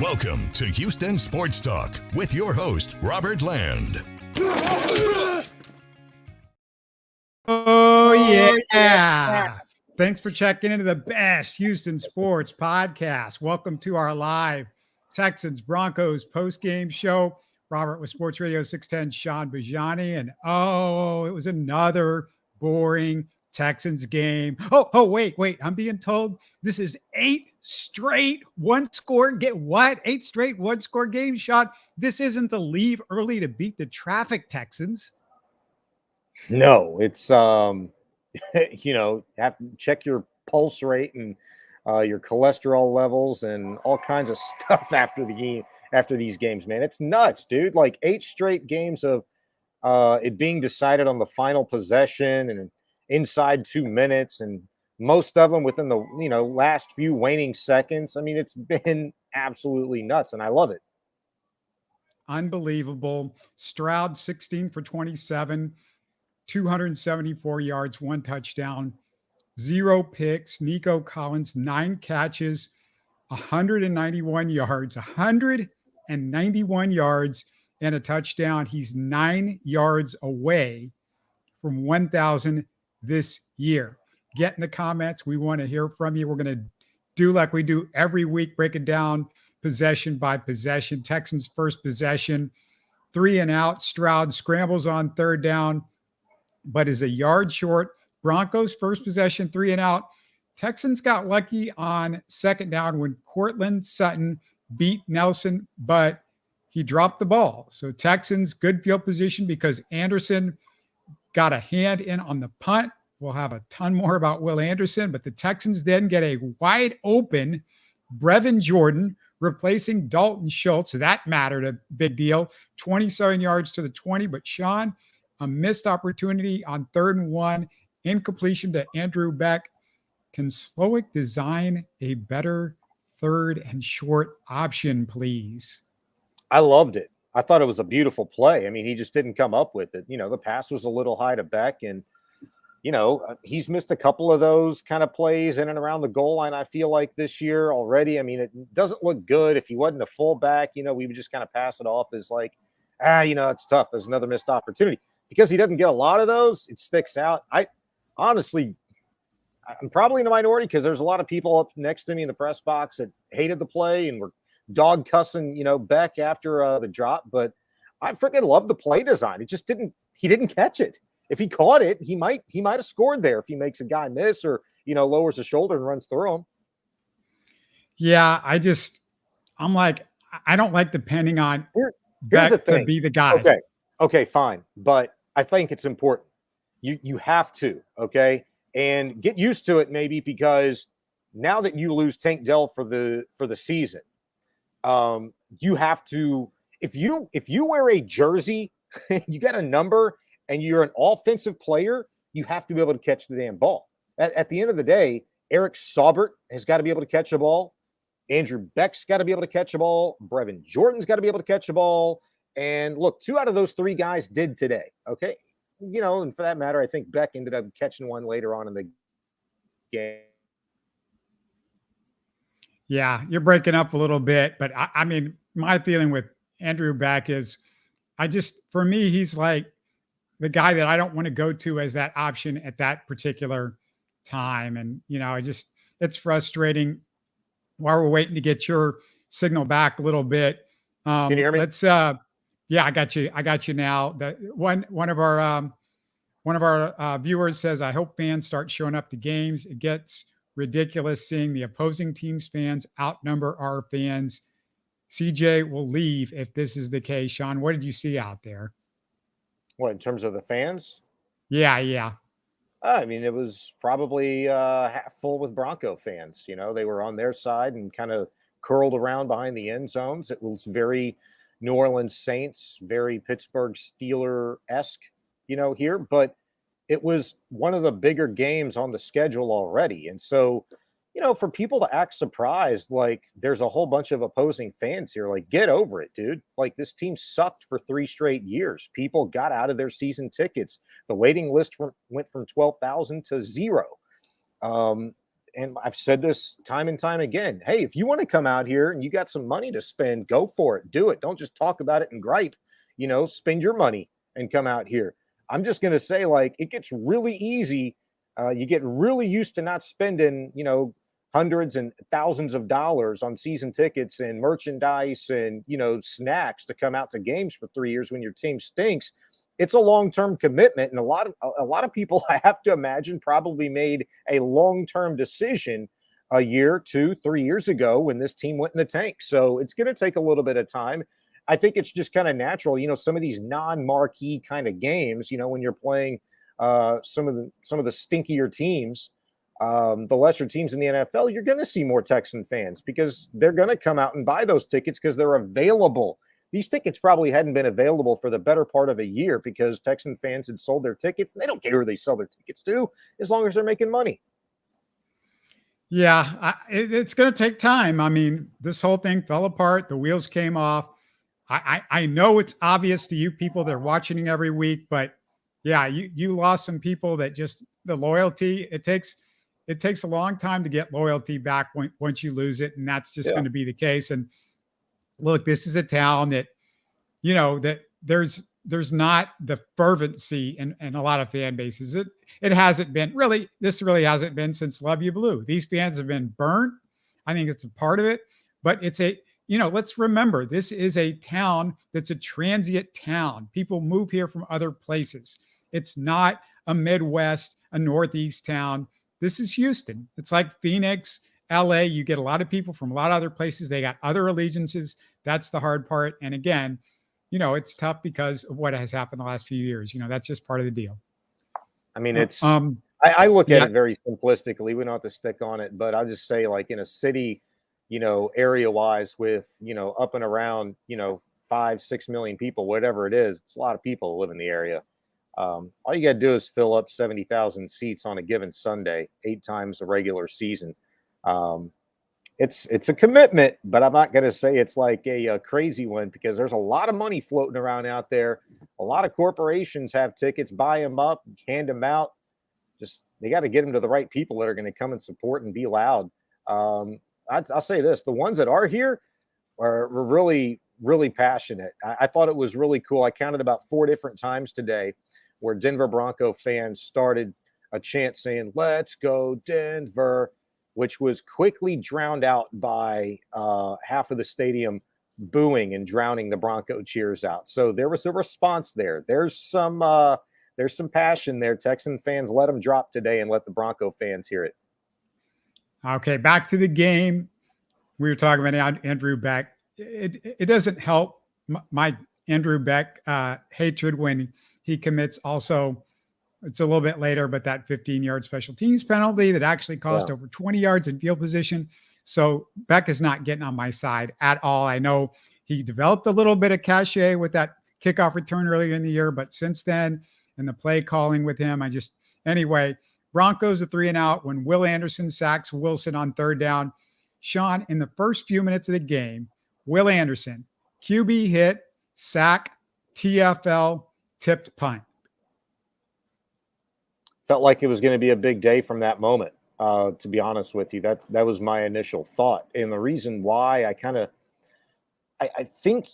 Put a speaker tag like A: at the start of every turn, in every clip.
A: Welcome to Houston Sports Talk with your host, Robert Land.
B: Oh, yeah. Thanks for checking into the best Houston sports podcast. Welcome to our live Texans-Broncos postgame show. Robert with Sports Radio 610, Shaun Bijani. And it was another boring Texans game. Wait. I'm being told this is 8 straight one-score games, Shaun. This isn't the leave early to beat the traffic Texans.
C: No, it's have to check your pulse rate and your cholesterol levels and all kinds of stuff after these games, man. It's nuts, dude. Like 8 straight games of it being decided on the final possession and inside 2 minutes, and most of them within the last few waning seconds. I mean, it's been absolutely nuts, and I love it.
B: Unbelievable. Stroud 16 for 27, 274 yards, 1 touchdown, 0 picks. Nico Collins 9 catches, 191 yards, and a touchdown. He's 9 yards away from 1,000 this year. Get in the comments. We want to hear from you. We're going to do like we do every week, break it down possession by possession. Texans first possession, 3 and out. Stroud scrambles on 3rd down, but is a yard short. Broncos first possession, 3 and out. Texans got lucky on 2nd down when Cortland Sutton beat Nelson, but he dropped the ball. So Texans good field position because Anderson got a hand in on the punt. We'll have a ton more about Will Anderson, but the Texans then get a wide open Brevin Jordan replacing Dalton Schultz. That mattered a big deal. 27 yards to the 20, but Shaun, a missed opportunity on 3rd and 1, incompletion to Andrew Beck. Can Slowick design a better 3rd and short option, please?
C: I loved it. I thought it was a beautiful play. I mean, he just didn't come up with it. The pass was a little high to Beck, and, he's missed a couple of those kind of plays in and around the goal line, I feel like, this year already. I mean, it doesn't look good. If he wasn't a fullback, we would just kind of pass it off as like, it's tough. There's another missed opportunity. Because he doesn't get a lot of those, it sticks out. I'm probably in the minority because there's a lot of people up next to me in the press box that hated the play and were dog cussing, Beck after the drop. But I freaking love the play design. It just he didn't catch it. If he caught it, he might have scored there if he makes a guy miss or, lowers his shoulder and runs through him.
B: Yeah, I'm like, I don't like depending on Beck to be the guy.
C: Okay, fine. But I think it's important. You have to, okay? And get used to it maybe because now that you lose Tank Dell for the season, you have to, if you wear a jersey, you got a number and you're an offensive player, you have to be able to catch the damn ball. At the end of the day, Eric Saubert has got to be able to catch a ball. Andrew Beck's got to be able to catch a ball. Brevin Jordan's got to be able to catch a ball. And look, 2 out of those 3 guys did today. Okay. And for that matter, I think Beck ended up catching one later on in the game.
B: Yeah, you're breaking up a little bit, but I mean, my feeling with Andrew Beck is for me, he's like the guy that I don't want to go to as that option at that particular time. And, it's frustrating while we're waiting to get your signal back a little bit.
C: Can you hear me?
B: Yeah, I got you now. One of our viewers says, I hope fans start showing up to games. It gets ridiculous seeing the opposing team's fans outnumber our fans. CJ will leave if this is the case. Shaun, what did you see out there?
C: What, in terms of the fans?
B: Yeah.
C: I mean, it was probably half full with Bronco fans. They were on their side and kind of curled around behind the end zones. It was very New Orleans Saints, very Pittsburgh Steeler-esque, here. But it was one of the bigger games on the schedule already. And so, for people to act surprised, like there's a whole bunch of opposing fans here, like get over it, dude. Like this team sucked for 3 straight years. People got out of their season tickets. The waiting list went from 12,000 to 0. and I've said this time and time again. Hey, if you want to come out here and you got some money to spend, go for it. Do it. Don't just talk about it and gripe. Spend your money and come out here. I'm just going to say, like, it gets really easy. You get really used to not spending, hundreds and thousands of dollars on season tickets and merchandise and, snacks to come out to games for 3 years when your team stinks. It's a long-term commitment. And a lot of people, I have to imagine, probably made a long-term decision a year, 2, 3 years ago when this team went in the tank. So it's going to take a little bit of time. I think it's just kind of natural, some of these non-marquee kind of games, when you're playing some of the stinkier teams, the lesser teams in the NFL, you're going to see more Texan fans because they're going to come out and buy those tickets because they're available. These tickets probably hadn't been available for the better part of a year because Texan fans had sold their tickets. And they don't care who they sell their tickets to as long as they're making money.
B: Yeah, it's going to take time. I mean, this whole thing fell apart. The wheels came off. I know it's obvious to you people that are watching every week, but yeah, you lost some people that just the loyalty. It takes a long time to get loyalty back once you lose it, and that's just going to be the case. And look, this is a town that that there's not the fervency in a lot of fan bases. It hasn't been really. This really hasn't been since Love You Blue. These fans have been burnt. I think it's a part of it, but it's a let's remember, this is a town that's a transient town. People move here from other places. It's not a Midwest, a Northeast town. This is Houston. It's like Phoenix, LA. You get a lot of people from a lot of other places. They got other allegiances. That's the hard part. And again, it's tough because of what has happened the last few years. That's just part of the deal.
C: I mean, it's, I look at it very simplistically. We don't have to stick on it, but I'll just say, like, in a city, area wise with, up and around, 5-6 million people, whatever it is, it's a lot of people who live in the area. All you got to do is fill up 70,000 seats on a given Sunday, 8 times a regular season. It's a commitment, but I'm not going to say it's like a crazy one because there's a lot of money floating around out there. A lot of corporations have tickets, buy them up, hand them out. Just, they got to get them to the right people that are going to come and support and be loud. I'll say this, the ones that are here were really, really passionate. I thought it was really cool. I counted about 4 different times today where Denver Bronco fans started a chant saying, "Let's go Denver," which was quickly drowned out by half of the stadium booing and drowning the Bronco cheers out. So there was a response there. There's some passion there. Texan fans, let them drop today and let the Bronco fans hear it.
B: Okay, back to the game. We were talking about Andrew Beck. It doesn't help my Andrew Beck hatred when he commits also. It's a little bit later, but that 15-yard special teams penalty that actually cost over 20 yards in field position. So Beck is not getting on my side at all. I know he developed a little bit of cachet with that kickoff return earlier in the year, but since then, and the play calling with him, anyway, Broncos a 3-and-out when Will Anderson sacks Wilson on 3rd down. Shaun, in the first few minutes of the game, Will Anderson, QB hit, sack, TFL, tipped punt.
C: Felt like it was going to be a big day from that moment, to be honest with you. That was my initial thought. And the reason why I think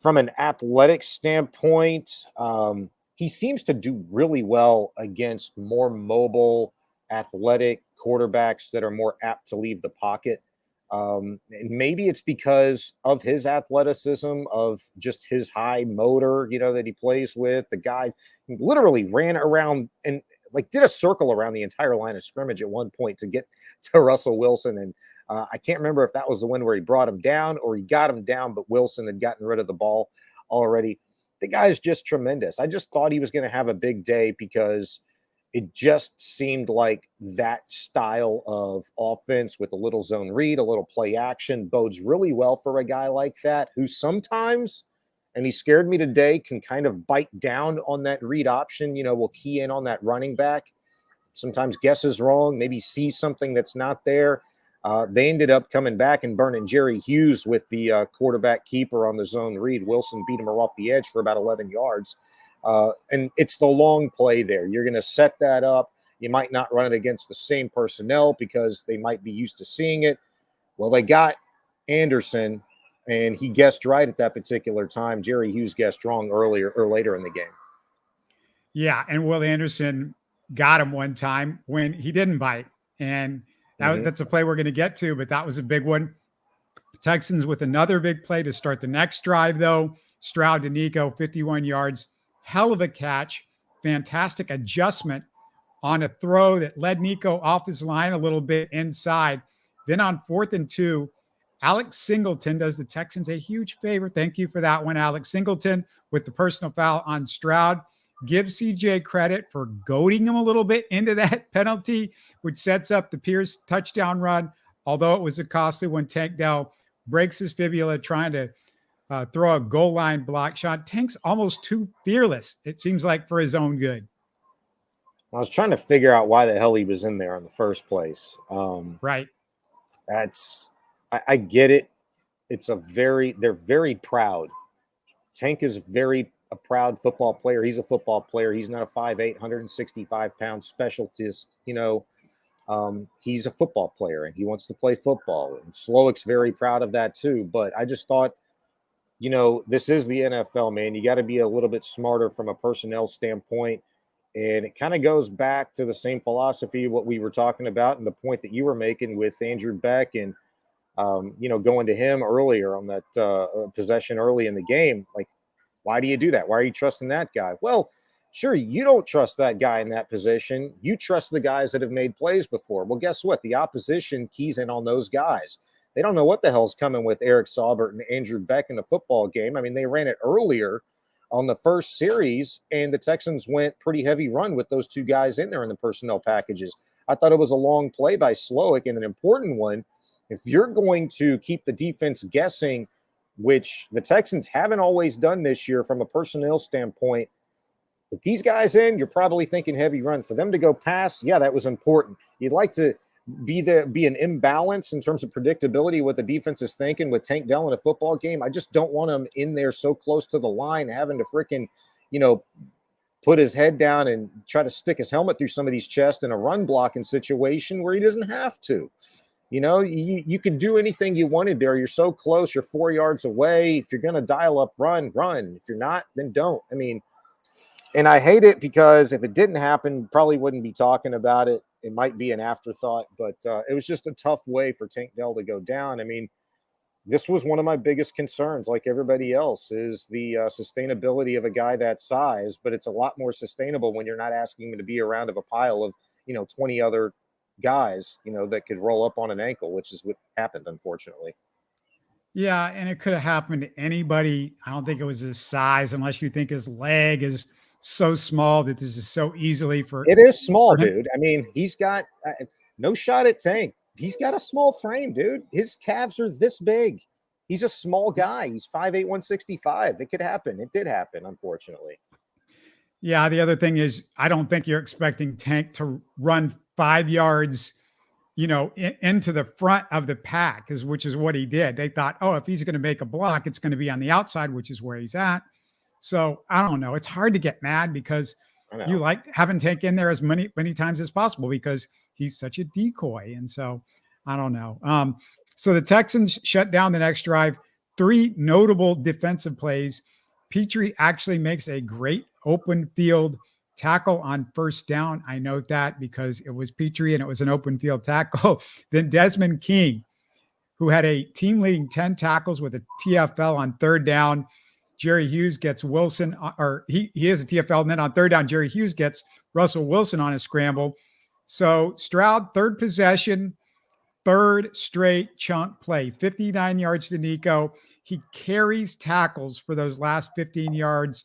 C: from an athletic standpoint, he seems to do really well against more mobile, athletic quarterbacks that are more apt to leave the pocket. And maybe it's because of his athleticism, of just his high motor, that he plays with. The guy literally ran around and did a circle around the entire line of scrimmage at one point to get to Russell Wilson. And I can't remember if that was the one where he brought him down or he got him down, but Wilson had gotten rid of the ball already. The guy is just tremendous. I just thought he was going to have a big day because it just seemed like that style of offense with a little zone read, a little play action bodes really well for a guy like that who sometimes, and he scared me today, can kind of bite down on that read option, will key in on that running back. Sometimes guesses wrong, maybe sees something that's not there. They ended up coming back and burning Jerry Hughes with the quarterback keeper on the zone read. Wilson beat him off the edge for about 11 yards. And it's the long play there. You're going to set that up. You might not run it against the same personnel because they might be used to seeing it. Well, they got Anderson, and he guessed right at that particular time. Jerry Hughes guessed wrong earlier or later in the game.
B: Yeah, and Will Anderson got him one time when he didn't bite. And that's a play we're going to get to, but that was a big one. Texans with another big play to start the next drive, though. Stroud to Nico, 51 yards. Hell of a catch. Fantastic adjustment on a throw that led Nico off his line a little bit inside. Then on 4th and 2, Alex Singleton does the Texans a huge favor. Thank you for that one, Alex Singleton, with the personal foul on Stroud. Give CJ credit for goading him a little bit into that penalty, which sets up the Pierce touchdown run, although it was a costly one. Tank Dell breaks his fibula trying to throw a goal line block shot. Tank's almost too fearless, it seems like, for his own good.
C: I was trying to figure out why the hell he was in there in the first place.
B: Right.
C: I get it. They're very proud. Tank is a proud football player. He's a football player. He's not a 5'8", 165-pound specialist. He's a football player and he wants to play football. And Slowick's very proud of that too. But I just thought, this is the NFL, man. You got to be a little bit smarter from a personnel standpoint. And it kind of goes back to the same philosophy of what we were talking about and the point that you were making with Andrew Beck and, going to him earlier on that possession early in the game. Like, why do you do that? Why are you trusting that guy? Well, sure, you don't trust that guy in that position. You trust the guys that have made plays before. Well, guess what? The opposition keys in on those guys. They don't know what the hell's coming with Eric Saubert and Andrew Beck in the football game. I mean, they ran it earlier on the first series, and the Texans went pretty heavy run with those two guys in there in the personnel packages. I thought it was a long play by Slowick and an important one. If you're going to keep the defense guessing, which the Texans haven't always done this year from a personnel standpoint, with these guys in, you're probably thinking heavy run. For them to go pass, yeah, that was important. You'd like to be an imbalance in terms of predictability what the defense is thinking with Tank Dell in a football game. I just don't want him in there so close to the line having to freaking, put his head down and try to stick his helmet through somebody's chest in a run blocking situation where he doesn't have to. You could do anything you wanted there. You're so close. You're 4 yards away. If you're going to dial up, run. If you're not, then don't. I mean, and I hate it because if it didn't happen, probably wouldn't be talking about it. It might be an afterthought, but it was just a tough way for Tank Dell to go down. I mean, this was one of my biggest concerns, like everybody else, is the sustainability of a guy that size, but it's a lot more sustainable when you're not asking him to be around of a pile of, 20 other guys, that could roll up on an ankle, which is what happened, unfortunately.
B: Yeah, and it could have happened to anybody. I don't think it was his size, unless you think his leg is so small that this is so easily for.
C: It is small, dude. I mean, he's got no shot at Tank. He's got a small frame, dude. His calves are this big. He's a small guy. He's 5'8", 165. It could happen. It did happen, unfortunately.
B: Yeah, the other thing is I don't think you're expecting Tank to run 5 yards, into the front of the pack, which is what he did. They thought, if he's going to make a block, it's going to be on the outside, which is where he's at. So I don't know. It's hard to get mad because you like having Tank in there as many times as possible because he's such a decoy. And so I don't know. So the Texans shut down the next drive. 3 notable defensive plays. Petrie actually makes a great open field tackle on first down. I note that because it was Petrie and it was an open field tackle. Then Desmond King, who had a team leading 10 tackles with a TFL on third down. Jerry Hughes gets Wilson, or he is a TFL. And then on third down, Jerry Hughes gets Russell Wilson on a scramble. So Stroud, third possession, third straight chunk play, 59 yards to Nico. He carries tackles for those last 15 yards.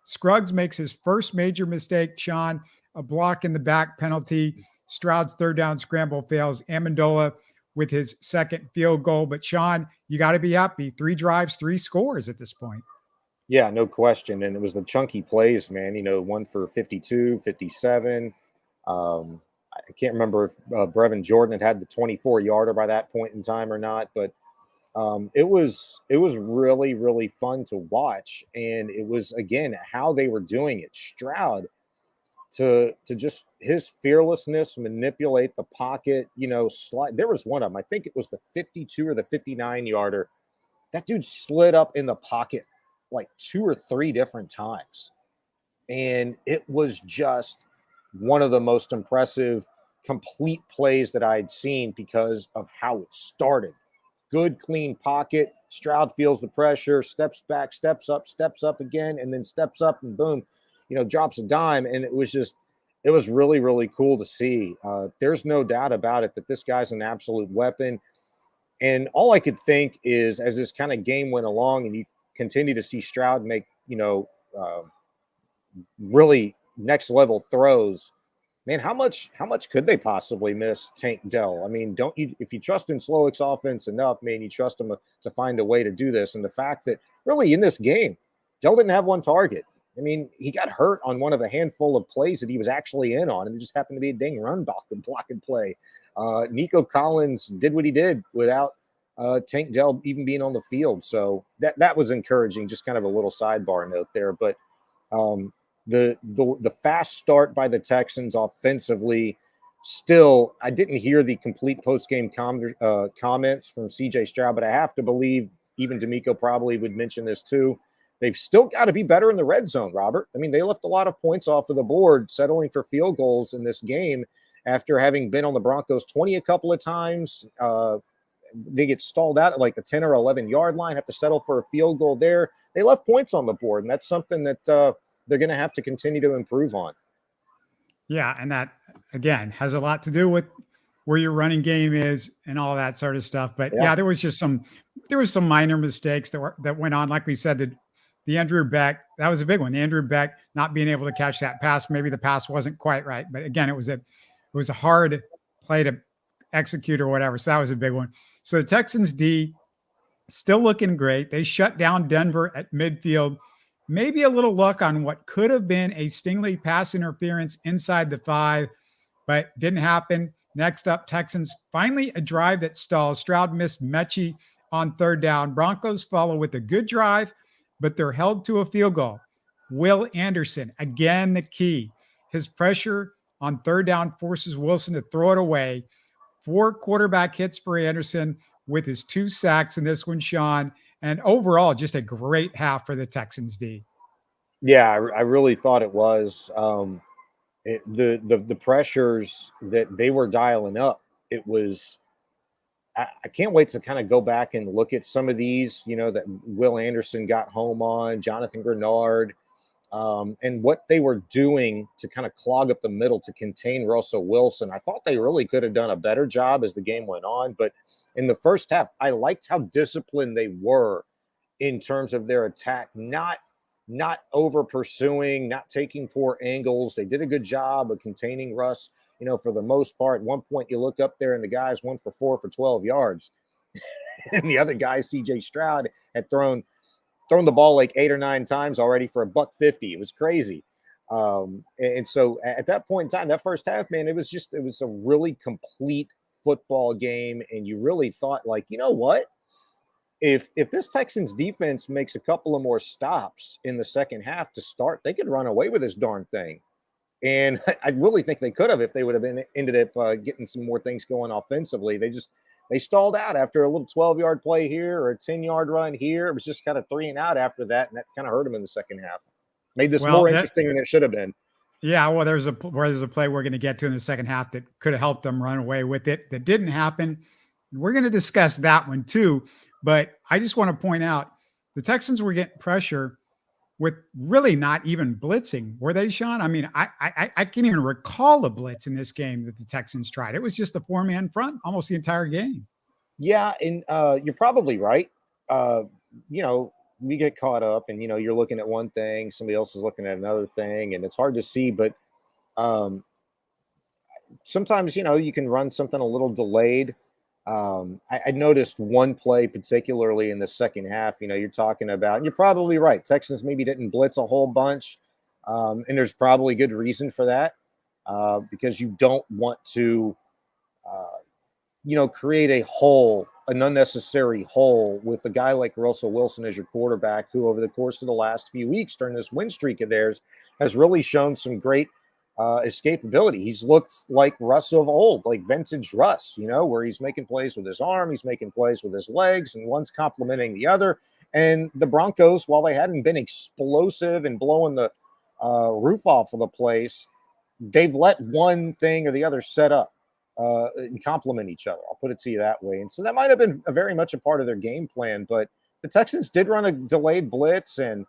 B: Scruggs makes his first major mistake, Sean, a block in the back penalty. Stroud's third down scramble fails. Amendola with his second field goal. But Sean, you got to be happy. 3 drives, 3 scores at this point.
C: Yeah, no question. And it was the chunky plays, man, one for 52, 57. I can't remember if Brevin Jordan had the 24-yarder by that point in time or not, but it was really, really fun to watch. And it was, again, how they were doing it. Stroud to just his fearlessness, manipulate the pocket, slide. There was one of them, I think it was the 52 or the 59 yarder. That dude slid up in the pocket like 2 or 3 different times. And it was just one of the most impressive complete plays that I'd seen because of how it started. Good, clean pocket. Stroud feels the pressure, steps back, steps up again, and then steps up and boom, drops a dime. And it was really, really cool to see. There's no doubt about it that this guy's an absolute weapon. And all I could think is, as this kind of game went along and you continue to see Stroud make, really next level throws, man, how much could they possibly miss Tank Dell? I mean, if you trust in Slowick's offense enough, man, you trust him to find a way to do this. And the fact that really in this game, Dell didn't have one target. I mean, he got hurt on one of a handful of plays that he was actually in on, and it just happened to be a dang run blocking play. Nico Collins did what he did without Tank Dell even being on the field. So that was encouraging, just kind of a little sidebar note there. But the fast start by the Texans offensively, still, I didn't hear the complete post-game comments from C.J. Stroud, but I have to believe even D'Amico probably would mention this too. They've still got to be better in the red zone, Robert. I mean, they left a lot of points off of the board, settling for field goals in this game after having been on the Broncos 20 a couple of times. They get stalled out at like the 10 or 11 yard line, have to settle for a field goal there. They left points on the board, and that's something that they're going to have to continue to improve on.
B: Yeah, and that, again, has a lot to do with where your running game is and all that sort of stuff. But yeah, there was some minor mistakes that went on. Like we said, the Andrew Beck, that was a big one. The Andrew Beck not being able to catch that pass. Maybe the pass wasn't quite right, but again, it was a hard play to execute or whatever. So that was a big one. So the Texans D still looking great. They shut down Denver at midfield. Maybe a little luck on what could have been a Stingley pass interference inside the 5, but didn't happen. Next up, Texans finally a drive that stalls. Stroud missed Mechie on 3rd down. Broncos follow with a good drive, but they're held to a field goal. Will Anderson, again, the key. His pressure on 3rd down forces Wilson to throw it away. 4 quarterback hits for Anderson with his 2 sacks in this one, Shaun. And overall, just a great half for the Texans D.
C: Yeah, I really thought it was. The pressures that they were dialing up, it was – I can't wait to kind of go back and look at some of these, that Will Anderson got home on, Jonathan Grenard, and what they were doing to kind of clog up the middle to contain Russell Wilson. I thought they really could have done a better job as the game went on. But in the first half, I liked how disciplined they were in terms of their attack, not over pursuing, not taking poor angles. They did a good job of containing Russ, for the most part. At one point you look up there and the guy's 1 for 4 for 12 yards. And the other guy, C.J. Stroud, had thrown the ball like 8 or 9 times already for $150. It was crazy. And so at that point in time, that first half, man, it was a really complete football game. And you really thought, like, you know what? If this Texans defense makes a couple of more stops in the second half to start, they could run away with this darn thing. And I really think they could have if they would have ended up getting some more things going offensively. They stalled out after a little 12-yard play here or a 10-yard run here. It was just kind of 3 and out after that, and that kind of hurt them in the second half. Made this more interesting than it should have been.
B: Yeah, well, there's a play we're going to get to in the second half that could have helped them run away with it. That didn't happen. We're going to discuss that one too. But I just want to point out the Texans were getting pressure with really not even blitzing, were they, Shaun? I mean, I can't even recall a blitz in this game that the Texans tried. It was just a 4-man front almost the entire game.
C: Yeah, and you're probably right. We get caught up and, you're looking at one thing, somebody else is looking at another thing, and it's hard to see. But sometimes, you can run something a little delayed. I noticed one play particularly in the second half, you're talking about, and you're probably right. Texans maybe didn't blitz a whole bunch. And there's probably good reason for that, because you don't want to, create an unnecessary hole with a guy like Russell Wilson as your quarterback, who over the course of the last few weeks during this win streak of theirs has really shown some great escapability. He's looked like Russ of old, like vintage Russ, where he's making plays with his arm, he's making plays with his legs, and one's complementing the other. And the Broncos, while they hadn't been explosive and blowing the roof off of the place, they've let one thing or the other set up and complement each other. I'll put it to you that way. And so that might have been very much a part of their game plan. But the Texans did run a delayed blitz, and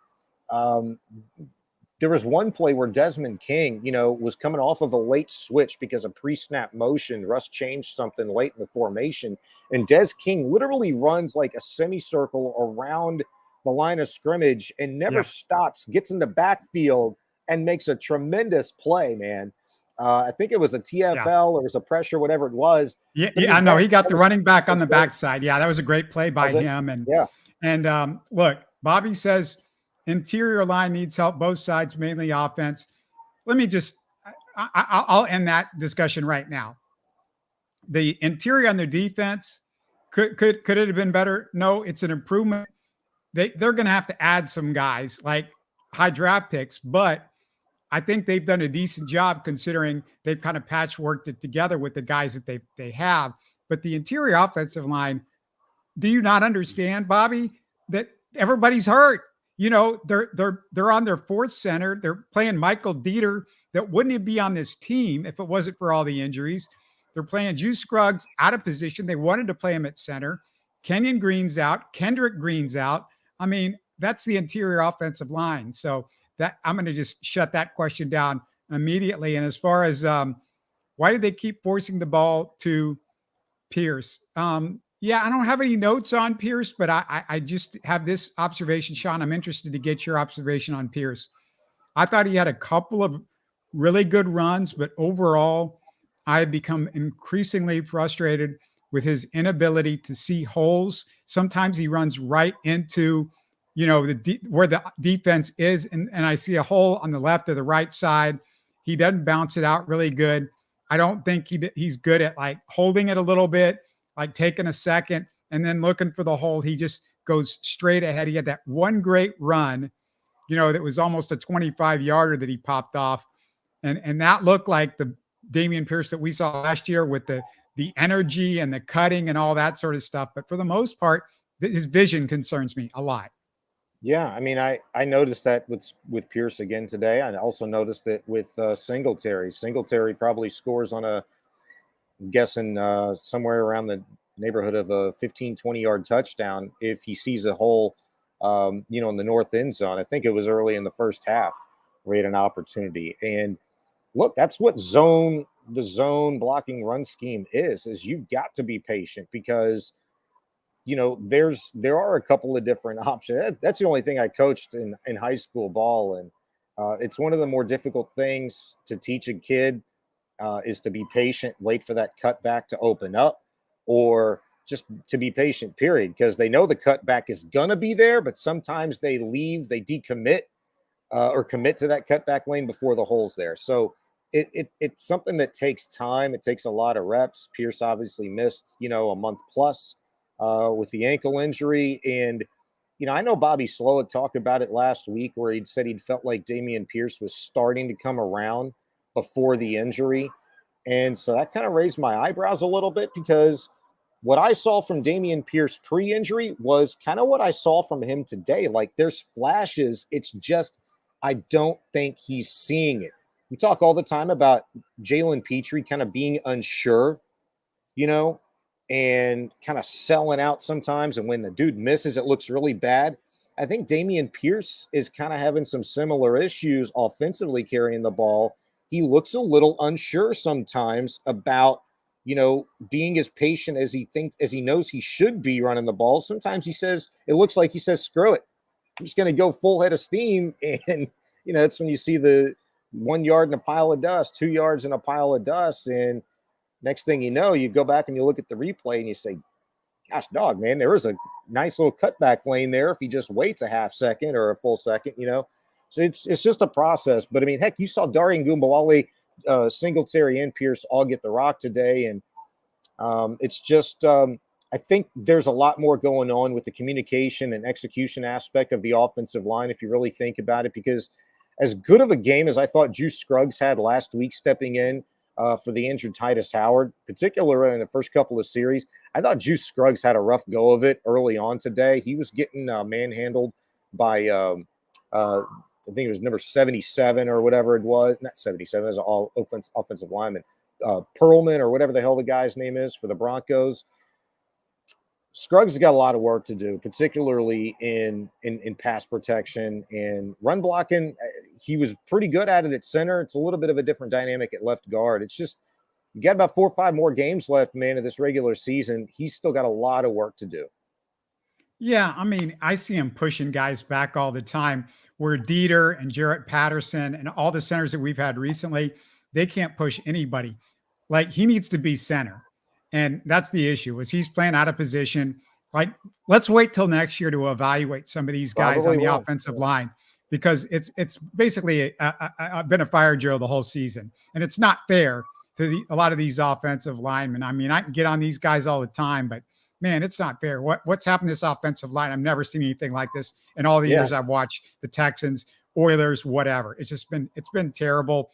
C: there was one play where Desmond King, was coming off of a late switch because of pre-snap motion. Russ changed something late in the formation, and Des King literally runs like a semicircle around the line of scrimmage and never stops, gets in the backfield, and makes a tremendous play, man. I think it was a TFL or it was a pressure, whatever it was.
B: Yeah, I know. He got the running back on the backside. Yeah, that was a great play by him. And look, Bobby says interior line needs help, both sides, mainly offense. Let me just, I'll end that discussion right now. The interior on the defense, could it have been better? No, it's an improvement. They're going to have to add some guys like high draft picks, but I think they've done a decent job considering they've kind of patchworked it together with the guys that they have. But the interior offensive line, do you not understand, Bobby, that everybody's hurt? They're on their fourth center. They're playing Michael Dieter that wouldn't be on this team if it wasn't for all the injuries. They're playing Juice Scruggs out of position. They wanted to play him at center. Kenyon Green's out. Kendrick Green's out. I mean, that's the interior offensive line. So that I'm going to just shut that question down immediately. And as far as why did they keep forcing the ball to Pierce? Yeah, I don't have any notes on Pierce, but I just have this observation, Shaun. I'm interested to get your observation on Pierce. I thought he had a couple of really good runs, but overall, I've become increasingly frustrated with his inability to see holes. Sometimes he runs right into, where the defense is, and I see a hole on the left or the right side. He doesn't bounce it out really good. I don't think he's good at like holding it a little bit, like taking a second and then looking for the hole. He just goes straight ahead. He had that one great run, that was almost a 25-yarder that he popped off. And that looked like the Dameon Pierce that we saw last year with the energy and the cutting and all that sort of stuff. But for the most part, his vision concerns me a lot.
C: Yeah, I mean, I noticed that with Pierce again today. I also noticed it with Singletary. Singletary probably scores on I'm guessing somewhere around the neighborhood of a 15, 20-yard touchdown if he sees a hole, in the north end zone. I think it was early in the first half where he had an opportunity. And look, that's what the zone blocking run scheme is you've got to be patient because, there are a couple of different options. That's the only thing I coached in high school ball. And it's one of the more difficult things to teach a kid is to be patient, wait for that cutback to open up, or just to be patient, period, because they know the cutback is going to be there, but sometimes they decommit or commit to that cutback lane before the hole's there. So it's something that takes time. It takes a lot of reps. Pierce obviously missed, a month plus with the ankle injury. And, I know Bobby Slow had talked about it last week where he'd said he'd felt like Dameon Pierce was starting to come around before the injury. And so that kind of raised my eyebrows a little bit because what I saw from Dameon Pierce pre-injury was kind of what I saw from him today. Like there's flashes. It's just, I don't think he's seeing it. We talk all the time about Jalen Petrie kind of being unsure, and kind of selling out sometimes. And when the dude misses, it looks really bad. I think Dameon Pierce is kind of having some similar issues offensively carrying the ball. He looks a little unsure sometimes about, being as patient as he knows he should be running the ball. Sometimes it looks like he says, screw it. I'm just going to go full head of steam. And, it's when you see the 1 yard in a pile of dust, 2 yards in a pile of dust. And next thing you know, you go back and you look at the replay and you say, gosh, dog, man, there was a nice little cutback lane there if he just waits a half second or a full second, So it's just a process. But, I mean, heck, you saw Darian Gumbawale, Singletary, and Pierce all get the rock today. And it's just I think there's a lot more going on with the communication and execution aspect of the offensive line if you really think about it, because as good of a game as I thought Juice Scruggs had last week stepping in for the injured Titus Howard, particularly in the first couple of series. I thought Juice Scruggs had a rough go of it early on today. He was getting manhandled by, I think it was number 77 or whatever it was. Not 77, it was all offensive lineman. Perlman or whatever the hell the guy's name is for the Broncos. Scruggs has got a lot of work to do, particularly in pass protection and run blocking. He was pretty good at it at center. It's a little bit of a different dynamic at left guard. It's just, you got about 4 or 5 more games left, man, of this regular season. He's still got a lot of work to do.
B: Yeah, I mean, I see him pushing guys back all the time. Where Dieter and Jarrett Patterson and all the centers that we've had recently, they can't push anybody. Like, he needs to be center. And that's the issue, is he's playing out of position. Like, let's wait till next year to evaluate some of these guys probably on the offensive line, because it's basically been a fire drill the whole season. And it's not fair to a lot of these offensive linemen. I mean, I can get on these guys all the time, but man, it's not fair. What's happened to this offensive line? I've never seen anything like this in all the years I've watched the Texans, Oilers, whatever. It's been terrible.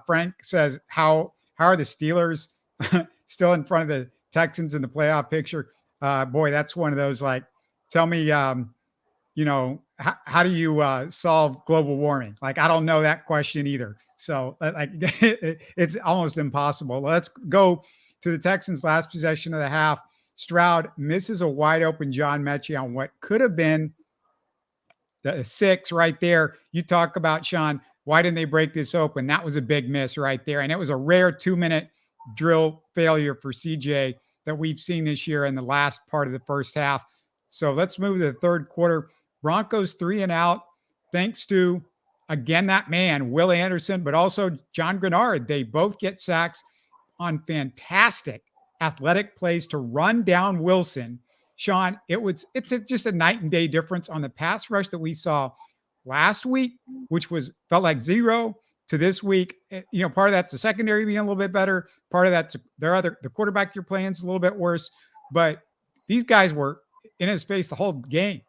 B: Frank says, how are the Steelers still in front of the Texans in the playoff picture? Boy, that's one of those, like, tell me, how do you solve global warming? Like, I don't know that question either. So like, it's almost impossible. Let's go to the Texans' last possession of the half. Stroud misses a wide open John Mechie on what could have been the 6 right there. You talk about, Sean, why didn't they break this open? That was a big miss right there. And it was a rare 2-minute drill failure for CJ that we've seen this year in the last part of the first half. So let's move to the third quarter. Broncos 3 and out, thanks to, again, that man, Will Anderson, but also John Grenard. They both get sacks on fantastic athletic plays to run down Wilson. Sean, it's just a night and day difference on the pass rush that we saw last week, which felt like 0, to this week. Part of that's the secondary being a little bit better. Part of that's the quarterback you're playing is a little bit worse. But these guys were in his face the whole game.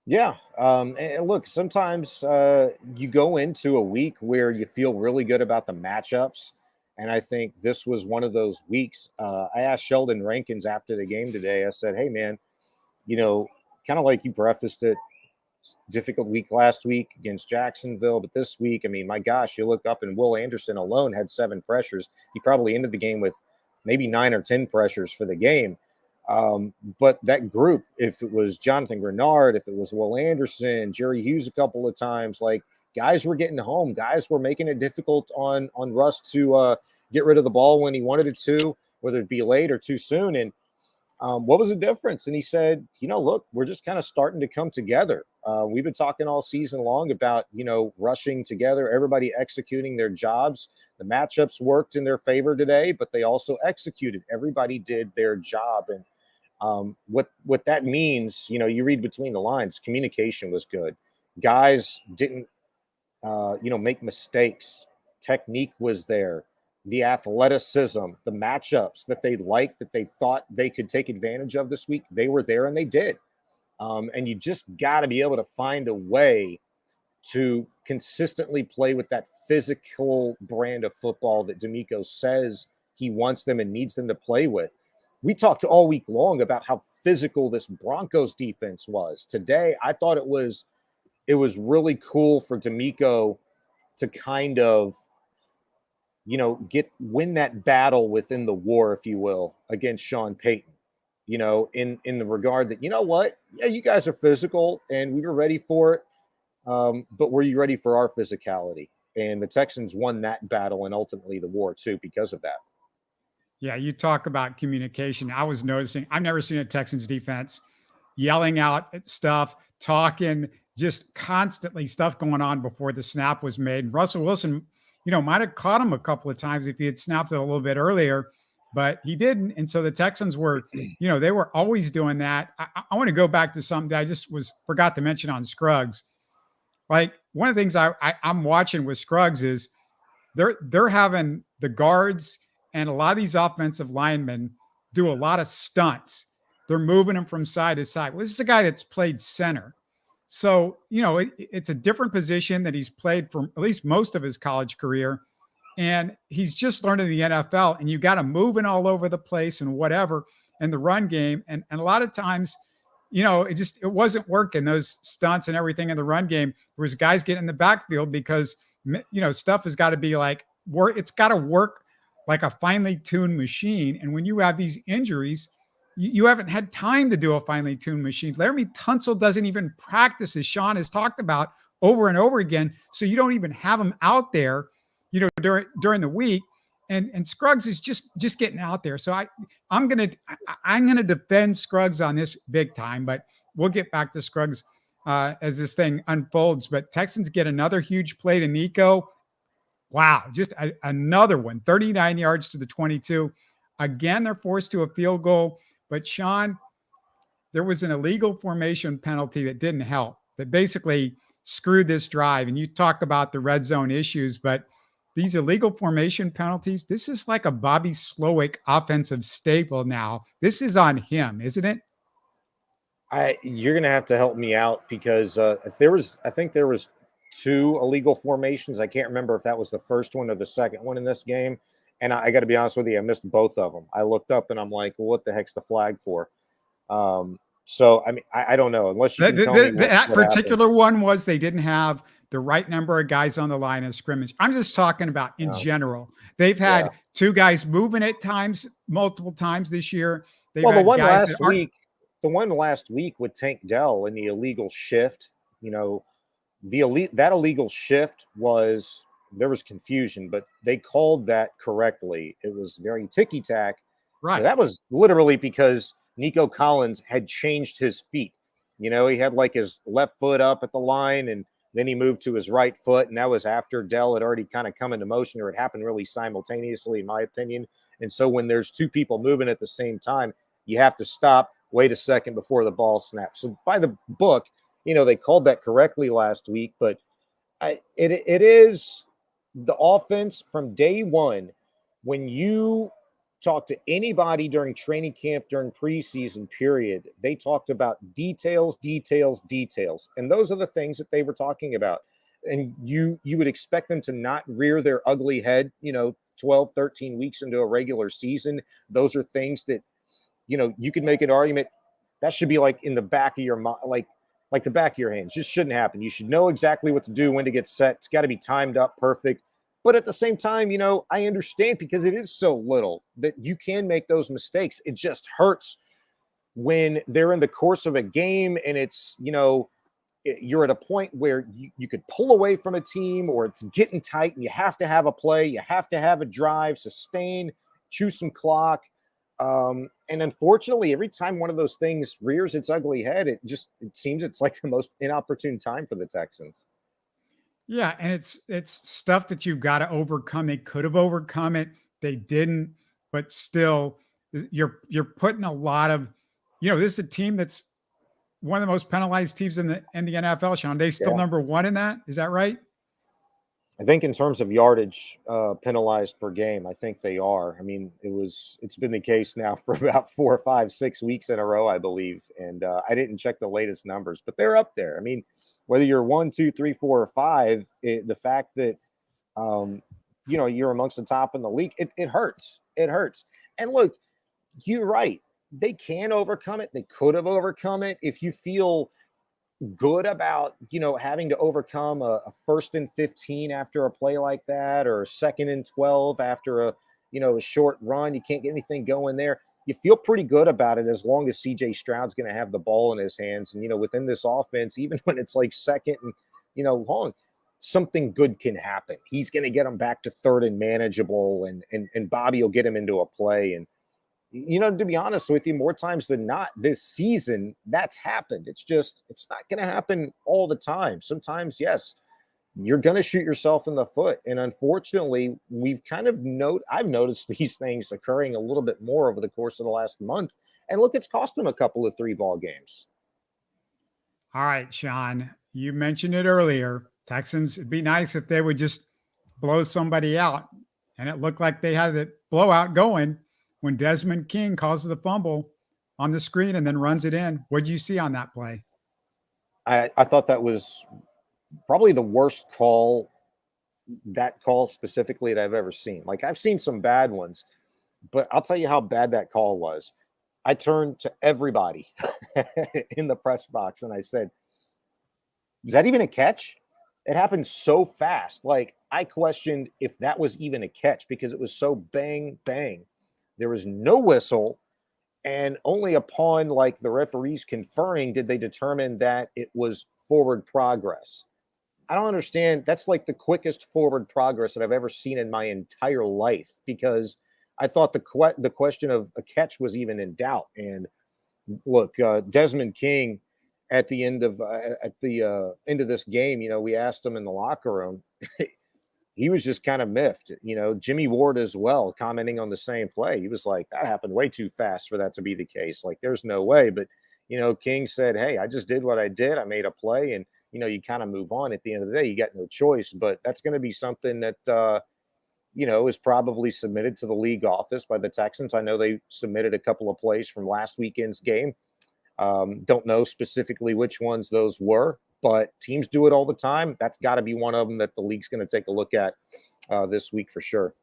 C: Yeah. And look, sometimes you go into a week where you feel really good about the matchups. And I think this was one of those weeks. I asked Sheldon Rankins after the game today, I said, hey, man, kind of like you prefaced it, difficult week last week against Jacksonville. But this week, I mean, my gosh, you look up and Will Anderson alone had 7 pressures. He probably ended the game with maybe 9 or 10 pressures for the game. But that group, if it was Jonathan Grenard, if it was Will Anderson, Jerry Hughes a couple of times, like, guys were getting home. Guys were making it difficult on Russ to get rid of the ball when he wanted it to, whether it be late or too soon. And what was the difference? And he said, look, we're just kind of starting to come together. We've been talking all season long about, rushing together, everybody executing their jobs. The matchups worked in their favor today, but they also executed. Everybody did their job. And what that means, you read between the lines, communication was good. Guys didn't, make mistakes. Technique was there. The athleticism, the matchups that they liked, that they thought they could take advantage of this week, they were there and they did. And you just got to be able to find a way to consistently play with that physical brand of football that DeMeco says he wants them and needs them to play with. We talked all week long about how physical this Broncos defense was. Today, I thought it was really cool for DeMeco to kind of, win that battle within the war, if you will, against Sean Payton, in the regard that, yeah, you guys are physical and we were ready for it. But were you ready for our physicality? And the Texans won that battle and ultimately the war too, because of that.
B: Yeah. You talk about communication. I was noticing, I've never seen a Texans defense yelling out at stuff, talking, just constantly stuff going on before the snap was made. Russell Wilson, might have caught him a couple of times if he had snapped it a little bit earlier, but he didn't. And so the Texans were, they were always doing that. I want to go back to something that I just forgot to mention on Scruggs. Like, one of the things I'm watching with Scruggs is they're having the guards and a lot of these offensive linemen do a lot of stunts. They're moving him from side to side. Well, this is a guy that's played center. So, it's a different position that he's played for at least most of his college career. And he's just learning the NFL, and you got him moving all over the place and whatever in the run game. And a lot of times, it wasn't working, those stunts and everything in the run game. There was guys getting in the backfield because, stuff has got to be like work. It's got to work like a finely tuned machine. And when you have these injuries, you haven't had time to do a finely tuned machine. Laramie Tunsil doesn't even practice, as Shaun has talked about over and over again. So you don't even have him out there, during the week. And Scruggs is just getting out there. So I'm gonna defend Scruggs on this big time, but we'll get back to Scruggs as this thing unfolds. But Texans get another huge play to Nico. Wow, just another one, 39 yards to the 22. Again, they're forced to a field goal. But Shaun, there was an illegal formation penalty that didn't help, that basically screwed this drive. And you talk about the red zone issues, but these illegal formation penalties, this is like a Bobby Slowick offensive staple now. This is on him, isn't it?
C: You're going to have to help me out because I think there was 2 illegal formations. I can't remember if that was the first one or the second one in this game. And I got to be honest with you, I missed both of them. I looked up and I'm like, well, what the heck's the flag for? So, I mean, I don't know. Unless you can tell me
B: that
C: what
B: particular
C: happened.
B: one was they didn't have the right number of guys on the line of scrimmage. I'm just talking about in general. They've had 2 guys moving at times, multiple times this year.
C: The one last week with Tank Dell and the illegal shift, that illegal shift there was confusion, but they called that correctly. It was very ticky-tack.
B: Right.
C: That was literally because Nico Collins had changed his feet. He had like his left foot up at the line, and then he moved to his right foot, and that was after Dell had already kind of come into motion, or it happened really simultaneously, in my opinion. And so when there's 2 people moving at the same time, you have to stop, wait a second before the ball snaps. So by the book, they called that correctly last week, but it is the offense from day one. When you talk to anybody during training camp, during preseason period, they talked about details. And those are the things that they were talking about. And you would expect them to not rear their ugly head, 12, 13 weeks into a regular season. Those are things that, you could make an argument that should be like in the back of your mind, like the back of your hands. Just shouldn't happen. You should know exactly what to do, when to get set. It's got to be timed up perfect. But at the same time, I understand, because it is so little, that you can make those mistakes. It just hurts when they're in the course of a game and it's, you're at a point where you could pull away from a team, or it's getting tight and you have to have a play, you have to have a drive, sustain, chew some clock. And unfortunately, every time one of those things rears its ugly head, it seems it's like the most inopportune time for the Texans.
B: Yeah, and it's stuff that you've got to overcome. They could have overcome it. They didn't, but still you're putting a lot of, this is a team that's one of the most penalized teams in the NFL, Shaun. They still number 1 in that. Is that right?
C: I think in terms of yardage penalized per game, I think they are. I mean, it's been the case now for about 4, 5, 6 weeks in a row, I believe. And I didn't check the latest numbers, but they're up there. I mean, whether you're 1, 2, 3, 4, or 5, the fact that you're amongst the top in the league, it hurts. It hurts. And look, you're right. They can overcome it. They could have overcome it. If you feel good about having to overcome a 1st and 15 after a play like that, or 2nd and 12 after a short run, you can't get anything going there. You feel pretty good about it as long as CJ Stroud's going to have the ball in his hands. And, within this offense, even when it's like 2nd and, long, something good can happen. He's going to get them back to 3rd and manageable, and Bobby will get him into a play. And, to be honest with you, more times than not this season, that's happened. It's not going to happen all the time. Sometimes, yes, you're going to shoot yourself in the foot. And unfortunately, I've noticed these things occurring a little bit more over the course of the last month. And look, it's cost them a couple of 3-ball games.
B: All right, Shaun, you mentioned it earlier. Texans, it'd be nice if they would just blow somebody out. And it looked like they had the blowout going when Desmond King causes the fumble on the screen and then runs it in. What did you see on that play?
C: I thought that was probably the worst call, that call specifically, that I've ever seen. Like, I've seen some bad ones, but I'll tell you how bad that call was. I turned to everybody in the press box and I said, "Is that even a catch?" It happened so fast. Like, I questioned if that was even a catch because it was so bang, bang. There was no whistle. And only upon like the referees conferring did they determine that it was forward progress. I don't understand. That's like the quickest forward progress that I've ever seen in my entire life, because I thought the question of a catch was even in doubt. And look, Desmond King at the end of end of this game, we asked him in the locker room. He was just kind of miffed. Jimmie Ward as well, commenting on the same play. He was like, "That happened way too fast for that to be the case. Like, there's no way." But King said, "Hey, I just did what I did. I made a play, and you kind of move on. At the end of the day, you got no choice." But that's going to be something that is probably submitted to the league office by the Texans. I know they submitted a couple of plays from last weekend's game. Don't know specifically which ones those were, but teams do it all the time. That's got to be one of them that the league's going to take a look at this week for sure.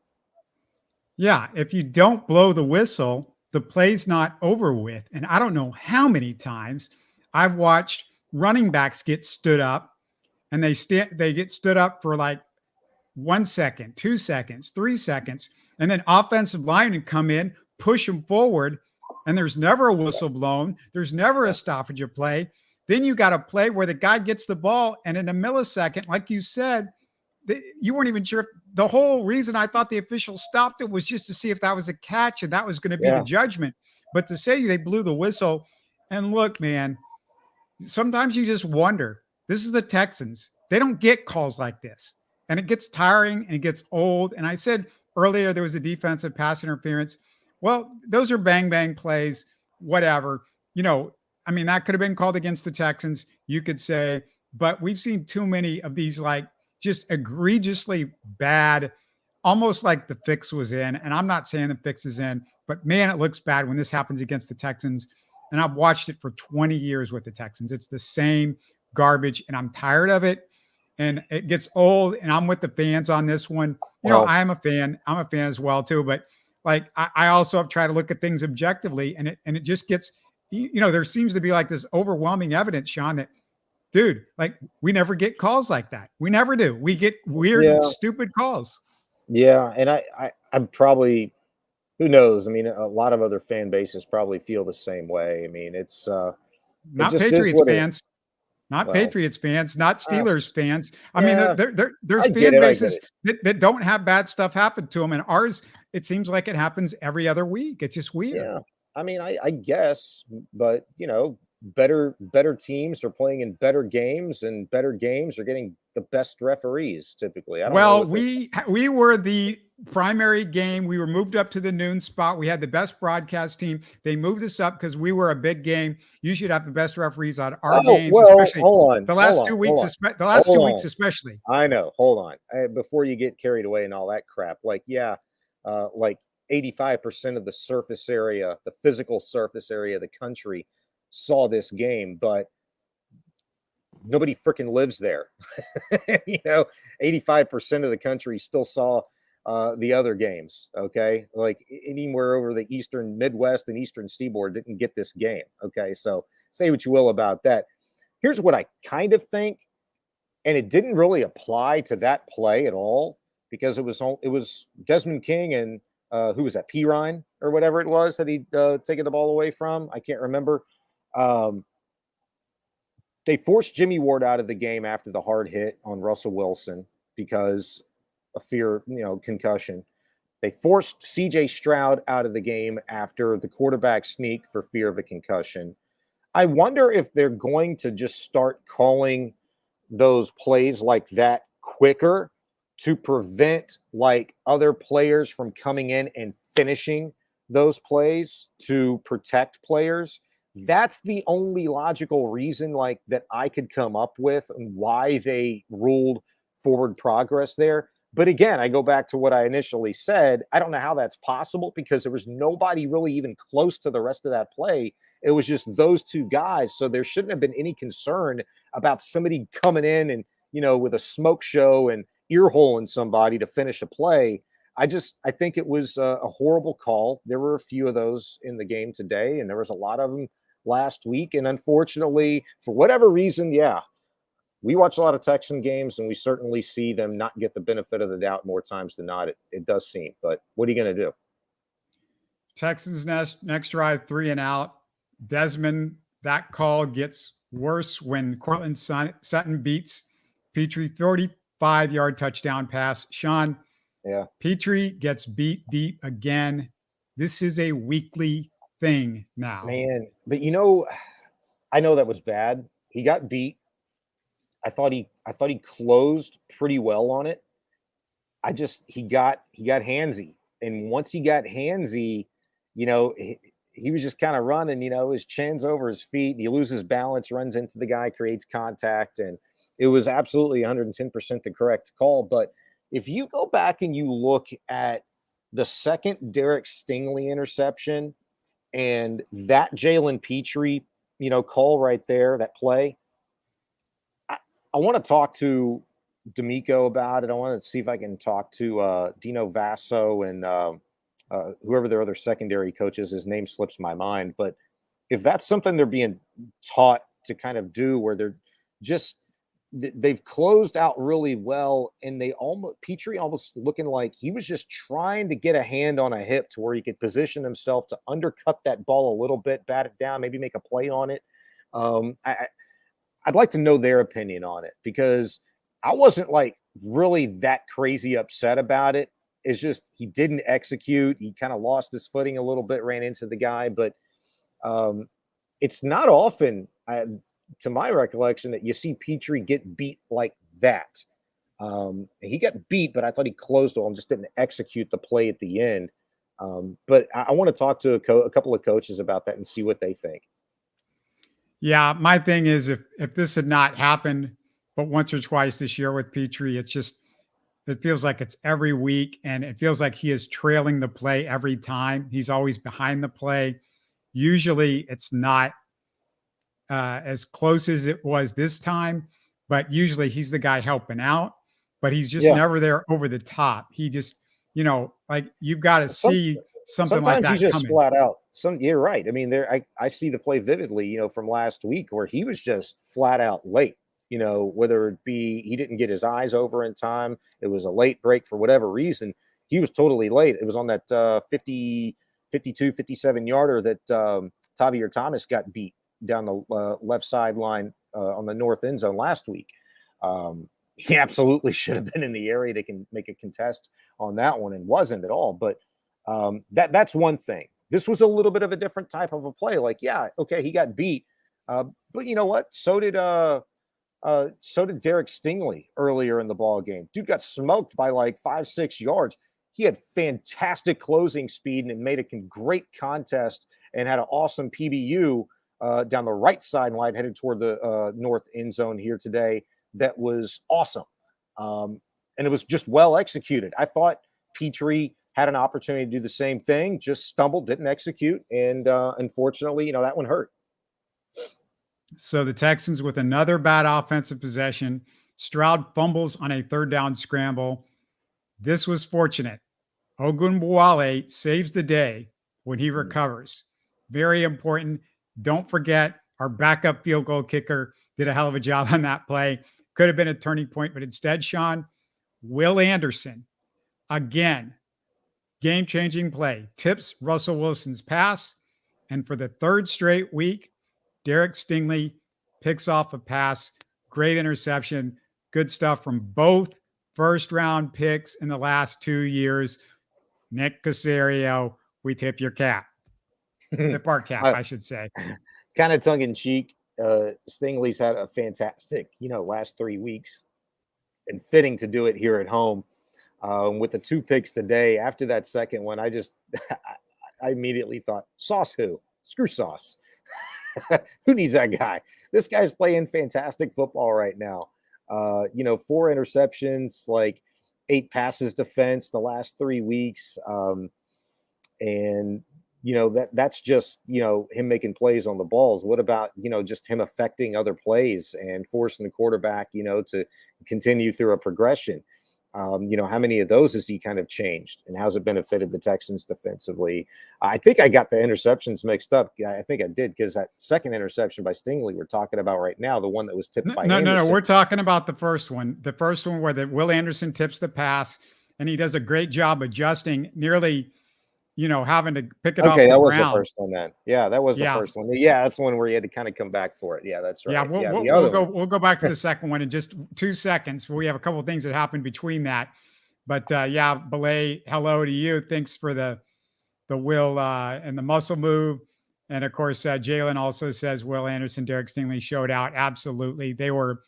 B: Yeah, if you don't blow the whistle, the play's not over with. And I don't know how many times I've watched running backs get stood up, and they get stood up for like 1 second, 2 seconds, 3 seconds, and then offensive linemen come in, push them forward, and there's never a whistle blown. There's never a stoppage of play. Then you got a play where the guy gets the ball, and in a millisecond, like you said, you weren't even sure. The whole reason I thought the official stopped it was just to see if that was a catch and that was going to be the judgment. But to say they blew the whistle, and look, man, sometimes you just wonder. This is the Texans. They don't get calls like this, and it gets tiring and it gets old. And I said earlier there was a defensive pass interference. Well, those are bang bang plays, whatever. That could have been called against the Texans, you could say, but we've seen too many of these like just egregiously bad, almost like the fix was in. And I'm not saying the fix is in, but man, it looks bad when this happens against the Texans. And I've watched it for 20 years with the Texans. It's the same garbage, and I'm tired of it. And it gets old, and I'm with the fans on this one. I am a fan. I'm a fan as well, too. But like, I also have tried to look at things objectively, and it just gets, there seems to be like this overwhelming evidence, Shaun, that, dude, like, we never get calls like that. We never do. We get weird, stupid calls.
C: Yeah. And I'm probably, who knows? I mean, a lot of other fan bases probably feel the same way. I mean, it's
B: not Patriots fans. Not Patriots fans, not Steelers fans. I mean, there's fan bases that don't have bad stuff happen to them. And ours, it seems like it happens every other week. It's just weird.
C: Yeah. I mean, I guess, but better teams are playing in better games, and better games are getting the best referees typically.
B: We were the primary game. We were moved up to the noon spot. We had the best broadcast team. They moved us up because we were a big game. You should have the best referees on our games, especially the last 2 weeks. The last 2 weeks, especially.
C: I know. Hold on. Before you get carried away and all that crap. Like 85% of the surface area, the physical surface area of the country, saw this game, but nobody freaking lives there. 85% of the country still saw the other games. Okay. Like anywhere over the Eastern Midwest and Eastern Seaboard didn't get this game. Okay. So say what you will about that. Here's what I kind of think. And it didn't really apply to that play at all, because it was Desmond King and who was that? Pirine or whatever it was that he'd taken the ball away from. I can't remember. They forced Jimmie Ward out of the game after the hard hit on Russell Wilson because of fear, concussion. They forced CJ Stroud out of the game after the quarterback sneak for fear of a concussion. I wonder if they're going to just start calling those plays like that quicker to prevent like other players from coming in and finishing those plays to protect players. That's the only logical reason like that I could come up with and why they ruled forward progress there. But again, I go back to what I initially said. I don't know how that's possible because there was nobody really even close to the rest of that play. It was just those two guys. So there shouldn't have been any concern about somebody coming in and, with a smoke show and ear holing somebody to finish a play. I think it was a horrible call. There were a few of those in the game today, and there was a lot of them last week. And unfortunately, for whatever reason, we watch a lot of Texan games, and we certainly see them not get the benefit of the doubt more times than not. It does seem, but what are you going to do?
B: Texans next drive, 3 and out. Desmond, that call gets worse when Cortland Sutton beats Petrie, 35-yard touchdown pass. Shaun, Petrie gets beat deep again. This is a weekly thing now.
C: Man, but I know that was bad. He got beat. I thought he closed pretty well on it. He got handsy. And once he got handsy, he was just kind of running, his chin's over his feet. He loses balance, runs into the guy, creates contact. And it was absolutely 110% the correct call. But if you go back and you look at the second Derek Stingley interception and that Jalen Petrie, call right there, that play, I want to talk to D'Amico about it. I want to see if I can talk to Dino Vasso and whoever their other secondary coach is. His name slips my mind. But if that's something they're being taught to kind of do, where they've closed out really well, and Petrie almost looking like he was just trying to get a hand on a hip to where he could position himself to undercut that ball a little bit, bat it down, maybe make a play on it. I'd like to know their opinion on it, because I wasn't like really that crazy upset about it. It's just he didn't execute. He kind of lost his footing a little bit, ran into the guy. But it's not often, to my recollection, that you see Petrie get beat like that. He got beat, but I thought he closed on him, just didn't execute the play at the end. But I want to talk to a couple of coaches about that and see what they think.
B: Yeah, my thing is if this had not happened but once or twice this year with Petrie, it feels like it's every week, and it feels like he is trailing the play every time. He's always behind the play. Usually it's not as close as it was this time, but usually he's the guy helping out, but he's just never there over the top. He just, like you've got to see something like that.
C: Sometimes you just
B: coming.
C: flat out. You're right. I mean, I see the play vividly, from last week where he was just flat out late, whether it be he didn't get his eyes over in time, it was a late break for whatever reason. He was totally late. It was on that 52, 57 yarder that Tavier Thomas got beat down the left sideline on the north end zone last week. He absolutely should have been in the area to make a contest on that one, and wasn't at all. But that's one thing. This was a little bit of a different type of a play. Like, he got beat, but you know what? So did Derek Stingley earlier in the ball game. Dude got smoked by like 5-6 yards. He had fantastic closing speed and made a great contest and had an awesome PBU down the right sideline headed toward the north end zone here today. That was awesome. And it was just well executed. I thought Petrie had an opportunity to do the same thing, just stumbled, didn't execute. And unfortunately, that one hurt.
B: So the Texans with another bad offensive possession. Stroud fumbles on a third down scramble. This was fortunate. Ogunbowale saves the day when he recovers. Very important. Don't forget, our backup field goal kicker did a hell of a job on that play. Could have been a turning point, but instead, Shaun, Will Anderson, again, game-changing play, tips Russell Wilson's pass. And for the third straight week, Derek Stingley picks off a pass. Great interception. Good stuff from both first-round picks in the last 2 years. Nick Caserio, we tip your cap. Tip our cap, I should say.
C: Kind of tongue-in-cheek. Stingley's had a fantastic, last 3 weeks, and fitting to do it here at home. With the 2 picks today, after that second one, I immediately thought, Sauce who? Screw Sauce. Who needs that guy? This guy's playing fantastic football right now. 4 interceptions. 8 passes defense the last 3 weeks. And, that's just, him making plays on the balls. What about, just him affecting other plays and forcing the quarterback, to continue through a progression? How many of those has he kind of changed, and how's it benefited the Texans defensively? I think I got the interceptions mixed up. I think I did, because that second interception by Stingley we're talking about right now, the one that was tipped by Anderson.
B: No. We're talking about the first one. The first one where Will Anderson tips the pass, and he does a great job adjusting, nearly, having to pick it off the ground. Okay,
C: that was the first one then. Yeah, that was the first one. Yeah, that's the one where he had to kind of come back for it. Yeah, that's right.
B: Yeah, we'll go back to the second one in just 2 seconds. We have a couple of things that happened between that. But Belay, hello to you. Thanks for the Will and the muscle move. And of course, Jalen also says Will Anderson, Derek Stingley showed out. Absolutely. They were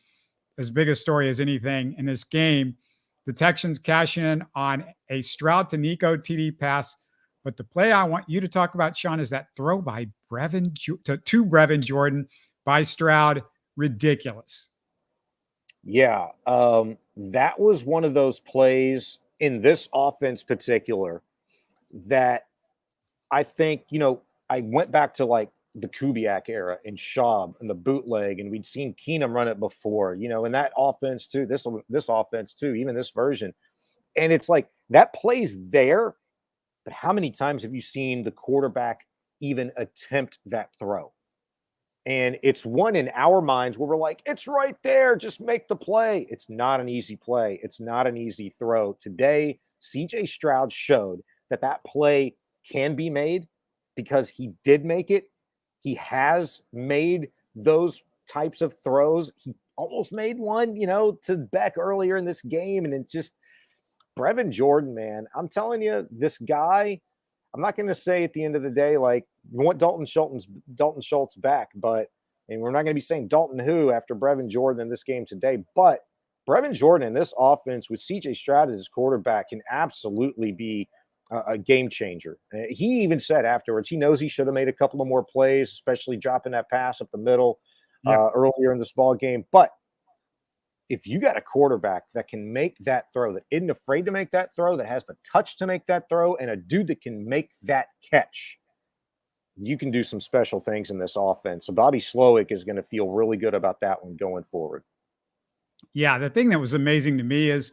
B: as big a story as anything in this game. The Texans cash in on a Stroud to Nico TD pass. But the play I want you to talk about, Shaun, is that throw by to Brevin Jordan by Stroud. Ridiculous.
C: Yeah, that was one of those plays in this offense particular that I think, I went back to like the Kubiak era in Schaub and the bootleg, and we'd seen Keenum run it before, in that offense too, this offense too, even this version. And it's like that play's there, but how many times have you seen the quarterback even attempt that throw? And it's one in our minds where we're like, it's right there, just make the play. It's not an easy play. It's not an easy throw. Today, CJ Stroud showed that play can be made, because he did make it. He has made those types of throws. He almost made one, to Beck earlier in this game. And it just, Brevin Jordan, man, I'm telling you, this guy, I'm not going to say at the end of the day, like, you want Dalton Schultz back, and we're not going to be saying Dalton who after Brevin Jordan in this game today, but Brevin Jordan in this offense with CJ Stroud as his quarterback can absolutely be a game changer. He even said afterwards, he knows he should have made a couple of more plays, especially dropping that pass up the middle earlier in this ball game. But if you got a quarterback that can make that throw, that isn't afraid to make that throw, that has the touch to make that throw, and a dude that can make that catch, you can do some special things in this offense. So Bobby Slowick is going to feel really good about that one going forward.
B: Yeah, the thing that was amazing to me is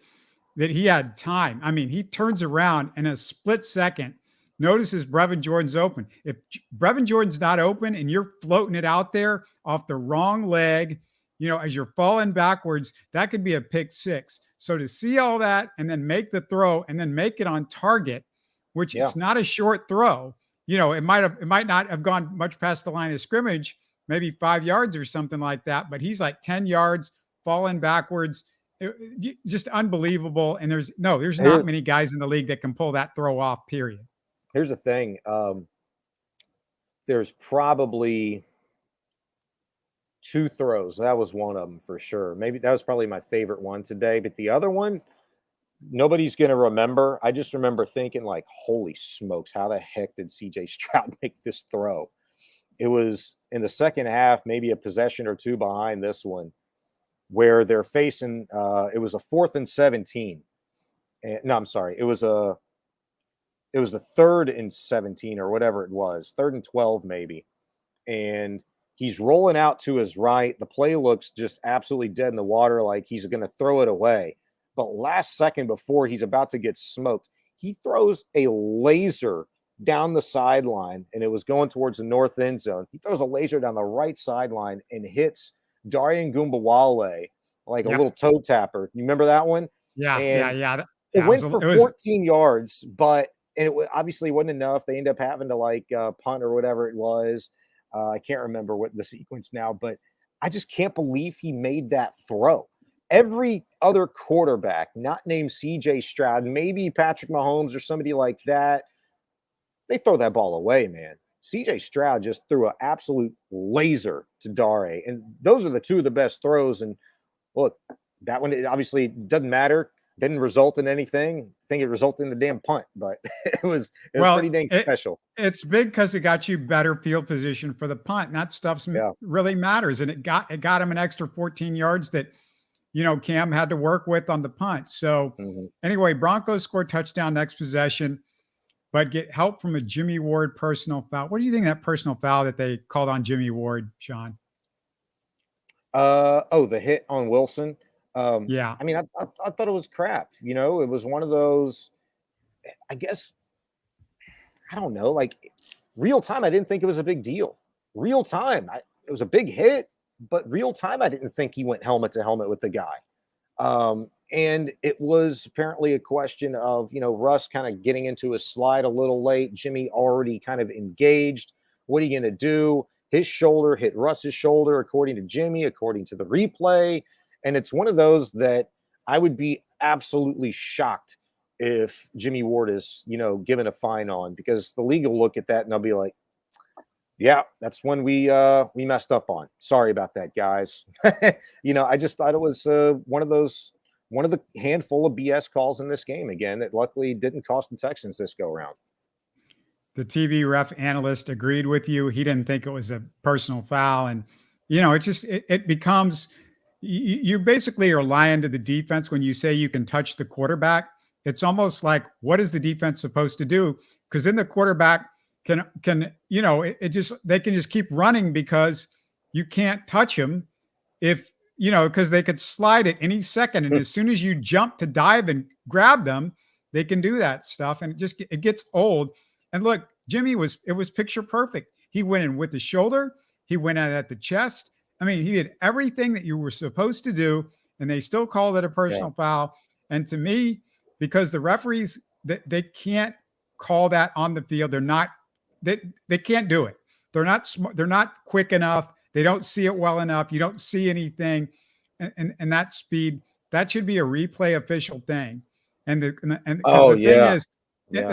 B: that he had time. I mean, he turns around in a split second, notices Brevin Jordan's open. If Brevin Jordan's not open and you're floating it out there off the wrong leg, as you're falling backwards, that could be a pick six. So to see all that and then make the throw and then make it on target, which it's not a short throw, it might not have gone much past the line of scrimmage, maybe 5 yards or something like that, but he's like 10 yards falling backwards. Just unbelievable. And there's not many guys in the league that can pull that throw off, period.
C: Here's the thing. There's probably 2 throws. That was one of them for sure. Maybe that was probably my favorite one today, but the other one, nobody's going to remember. I just remember thinking like, holy smokes, how the heck did CJ Stroud make this throw? It was in the second half, maybe a possession or two behind this one, where they're facing, it was a 4th and 17. No, I'm sorry. It was the 3rd and 17 or whatever it was, 3rd and 12 maybe. And he's rolling out to his right. The play looks just absolutely dead in the water, like he's going to throw it away. But last second before he's about to get smoked, he throws a laser down the sideline, and it was going towards the north end zone. He throws a laser down the right sideline and hits Darian Gumbawale like a little toe tapper. You remember that one?
B: Yeah.
C: It went for 14 yards, but it obviously wasn't enough. They ended up having to punt or whatever it was. I can't remember what the sequence now, but I just can't believe he made that throw. Every other quarterback, not named CJ Stroud, maybe Patrick Mahomes or somebody like that, they throw that ball away, man. CJ Stroud just threw an absolute laser to Dare. And those are the 2 of the best throws. And look, that one, it obviously doesn't matter. Didn't result in anything. I think it resulted in the damn punt, but it was pretty dang special.
B: It's big because it got you better field position for the punt. And that stuff really matters. And it got him an extra 14 yards that, Cam had to work with on the punt. So anyway, Broncos score touchdown next possession, but get help from a Jimmie Ward personal foul. What do you think of that personal foul that they called on Jimmie Ward, Sean?
C: The hit on Wilson.
B: Yeah.
C: I mean, I thought it was crap. It was one of those, I guess, I don't know, like real time. I didn't think it was a big deal. Real time. It was a big hit, but real time, I didn't think he went helmet to helmet with the guy. And it was apparently a question of, Russ kind of getting into a slide a little late. Jimmie already kind of engaged. What are you going to do? His shoulder hit Russ's shoulder, according to Jimmie, according to the replay. And it's one of those that I would be absolutely shocked if Jimmie Ward is, given a fine on, because the league will look at that and they'll be like, yeah, that's when we messed up on. Sorry about that, guys. I just thought it was one of the handful of BS calls in this game again that luckily didn't cost the Texans this go around.
B: The TV ref analyst agreed with you. He didn't think it was a personal foul. And, it becomes, you basically are lying to the defense when you say you can touch the quarterback. It's almost like, what is the defense supposed to do? Because then the quarterback can they can just keep running because you can't touch him because they could slide it any second. And as soon as you jump to dive and grab them, they can do that stuff. And it gets old. And look, Jimmie it was picture perfect. He went in with the shoulder. He went in at the chest. I mean, he did everything that you were supposed to do, and they still called it a personal foul. And to me, because the referees, they can't call that on the field. They can't do it. They're not quick enough. They don't see it well enough. You don't see anything. And that speed, that should be a replay official thing. The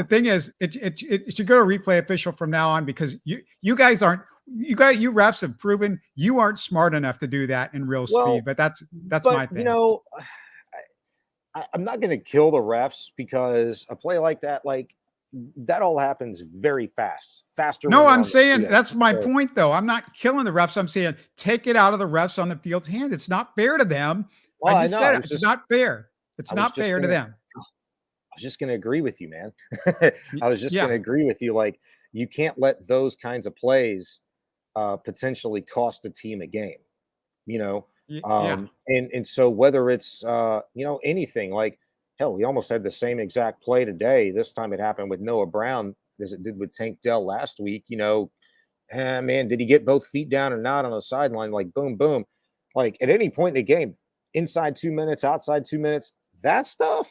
B: thing is, it should go to replay official from now on, because you refs have proven you aren't smart enough to do that in real speed. But that's my thing.
C: I'm not going to kill the refs, because a play like that all happens very faster.
B: No, I'm saying that's my point, though. I'm not killing the refs. I'm saying take it out of the refs on the field's hand. It's not fair to them.
C: Well,
B: I said it's not fair. It's not fair to them.
C: I was just going to agree with you, man. I was just going to agree with you. Like, you can't let those kinds of plays potentially cost a team a game, And so whether it's, anything, like, hell, we almost had the same exact play today. This time it happened with Noah Brown as it did with Tank Dell last week. Man, did he get both feet down or not on the sideline? Like, boom, boom. Like, at any point in the game, inside 2 minutes, outside 2 minutes, that stuff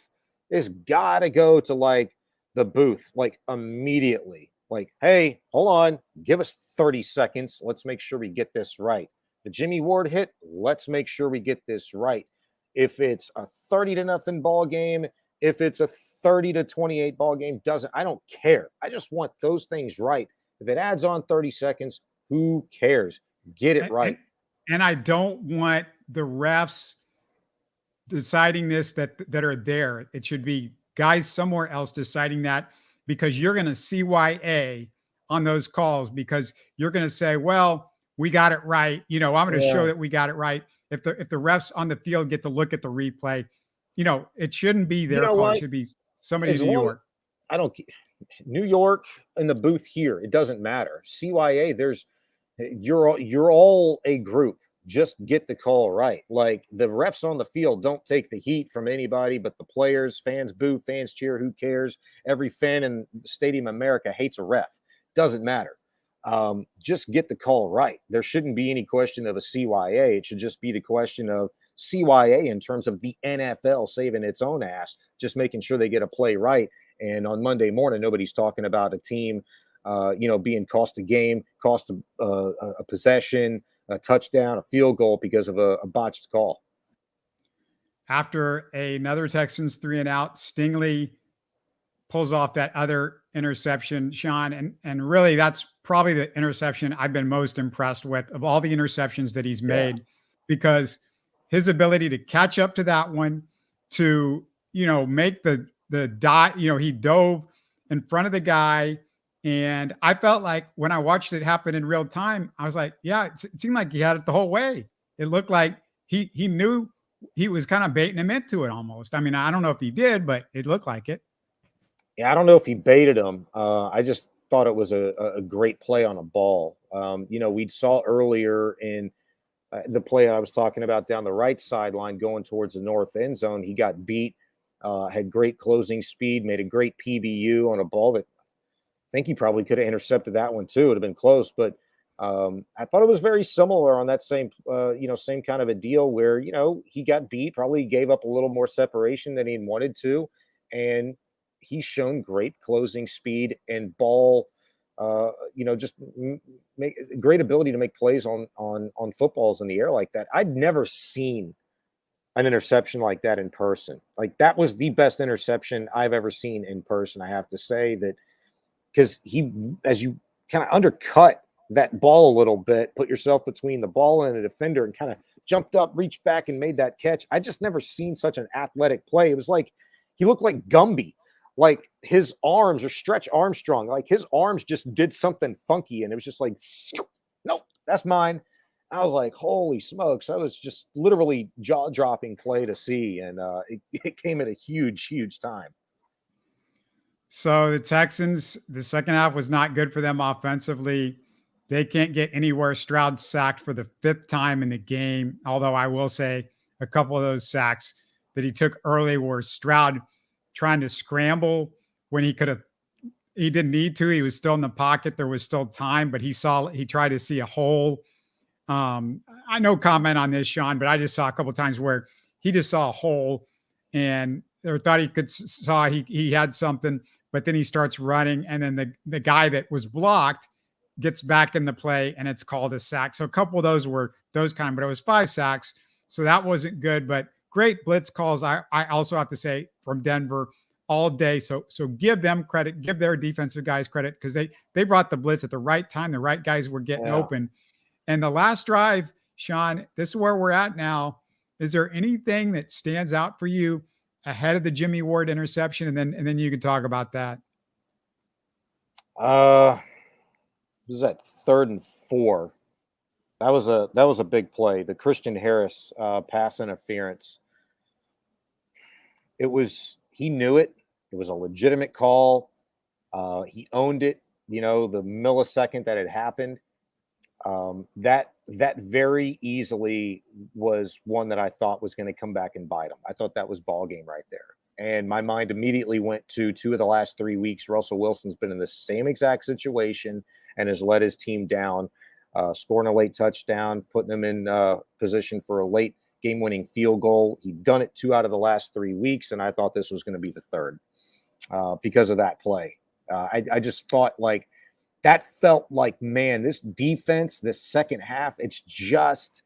C: is got to go to, like, the booth, like, immediately. Like, hey, hold on, give us 30 seconds. Let's make sure we get this right. The Jimmie Ward hit, let's make sure we get this right. If it's a 30-0 ball game, if it's a 30-28 ball game, I don't care. I just want those things right. If it adds on 30 seconds, who cares? Get it right.
B: And I don't want the refs deciding this that are there. It should be guys somewhere else deciding that, because you're going to CYA on those calls, because you're going to say, well, we got it right. I'm going to show that we got it right. If the refs on the field get to look at the replay, it shouldn't be their call. It should be somebody in New York.
C: New York in the booth here. It doesn't matter. CYA, you're all a group. Just get the call right. Like, the refs on the field don't take the heat from anybody but the players. Fans boo, fans cheer. Who cares? Every fan in the Stadium America hates a ref. Doesn't matter. Just get the call right. There shouldn't be any question of a CYA. It should just be the question of CYA in terms of the NFL saving its own ass, just making sure they get a play right. And on Monday morning, nobody's talking about a team, being cost a game, cost a possession, a touchdown, a field goal because of a botched call.
B: After another Texans 3-and-out, Stingley pulls off that other interception, Sean. And really, that's probably the interception I've been most impressed with of all the interceptions that he's made, because his ability to catch up to that one, to, make the dot, he dove in front of the guy. And I felt like when I watched it happen in real time, I was like, yeah, it seemed like he had it the whole way. It looked like he knew he was kind of baiting him into it almost. I mean, I don't know if he did, but it looked like it.
C: Yeah, I don't know if he baited him. I just thought it was a great play on a ball. We saw earlier in the play I was talking about down the right sideline going towards the north end zone. He got beat, had great closing speed, made a great PBU on a ball that I think he probably could have intercepted that one too. It would have been close, but I thought it was very similar on that same kind of a deal where, he got beat, probably gave up a little more separation than he wanted to. And he's shown great closing speed and ball, just make great ability to make plays on footballs in the air like that. I'd never seen an interception like that in person. Like, that was the best interception I've ever seen in person. I have to say that, because as you kind of undercut that ball a little bit, put yourself between the ball and a defender and kind of jumped up, reached back and made that catch. I just never seen such an athletic play. It was like, he looked like Gumby. Like, his arms, or Stretch Armstrong, like his arms just did something funky. And it was just like, nope, that's mine. I was like, holy smokes. That was just literally jaw-dropping play to see. And it came at a huge, huge time.
B: So the Texans, the second half was not good for them offensively. They can't get anywhere. Stroud sacked for the 5th time in the game. Although I will say a couple of those sacks that he took early were Stroud trying to scramble when he didn't need to. He was still in the pocket. There was still time, but he tried to see a hole. I no comment on this, Shaun, but I just saw a couple of times where he just saw a hole and or thought he had something, but then he starts running, and then the guy that was blocked gets back in the play, and it's called a sack. So a couple of those were those kind, but it was 5 sacks. So that wasn't good, but great blitz calls. I also have to say, from Denver all day. So give them credit, give their defensive guys credit, because they brought the blitz at the right time. The right guys were getting open. And the last drive, Shaun, this is where we're at now. Is there anything that stands out for you ahead of the Jimmie Ward interception? And then you can talk about that.
C: This is at 3rd and 4. That was a big play. The Christian Harris pass interference. He knew it. It was a legitimate call. He owned it, the millisecond that it happened. That very easily was one that I thought was going to come back and bite him. I thought that was ball game right there. And my mind immediately went to 2 of the last 3 weeks. Russell Wilson's been in the same exact situation and has let his team down, scoring a late touchdown, putting them in position for a late game-winning field goal. He'd done it 2 out of the last 3 weeks, and I thought this was going to be the 3rd because of that play. I just thought, like, that felt like, man, this defense, this second half, it's just,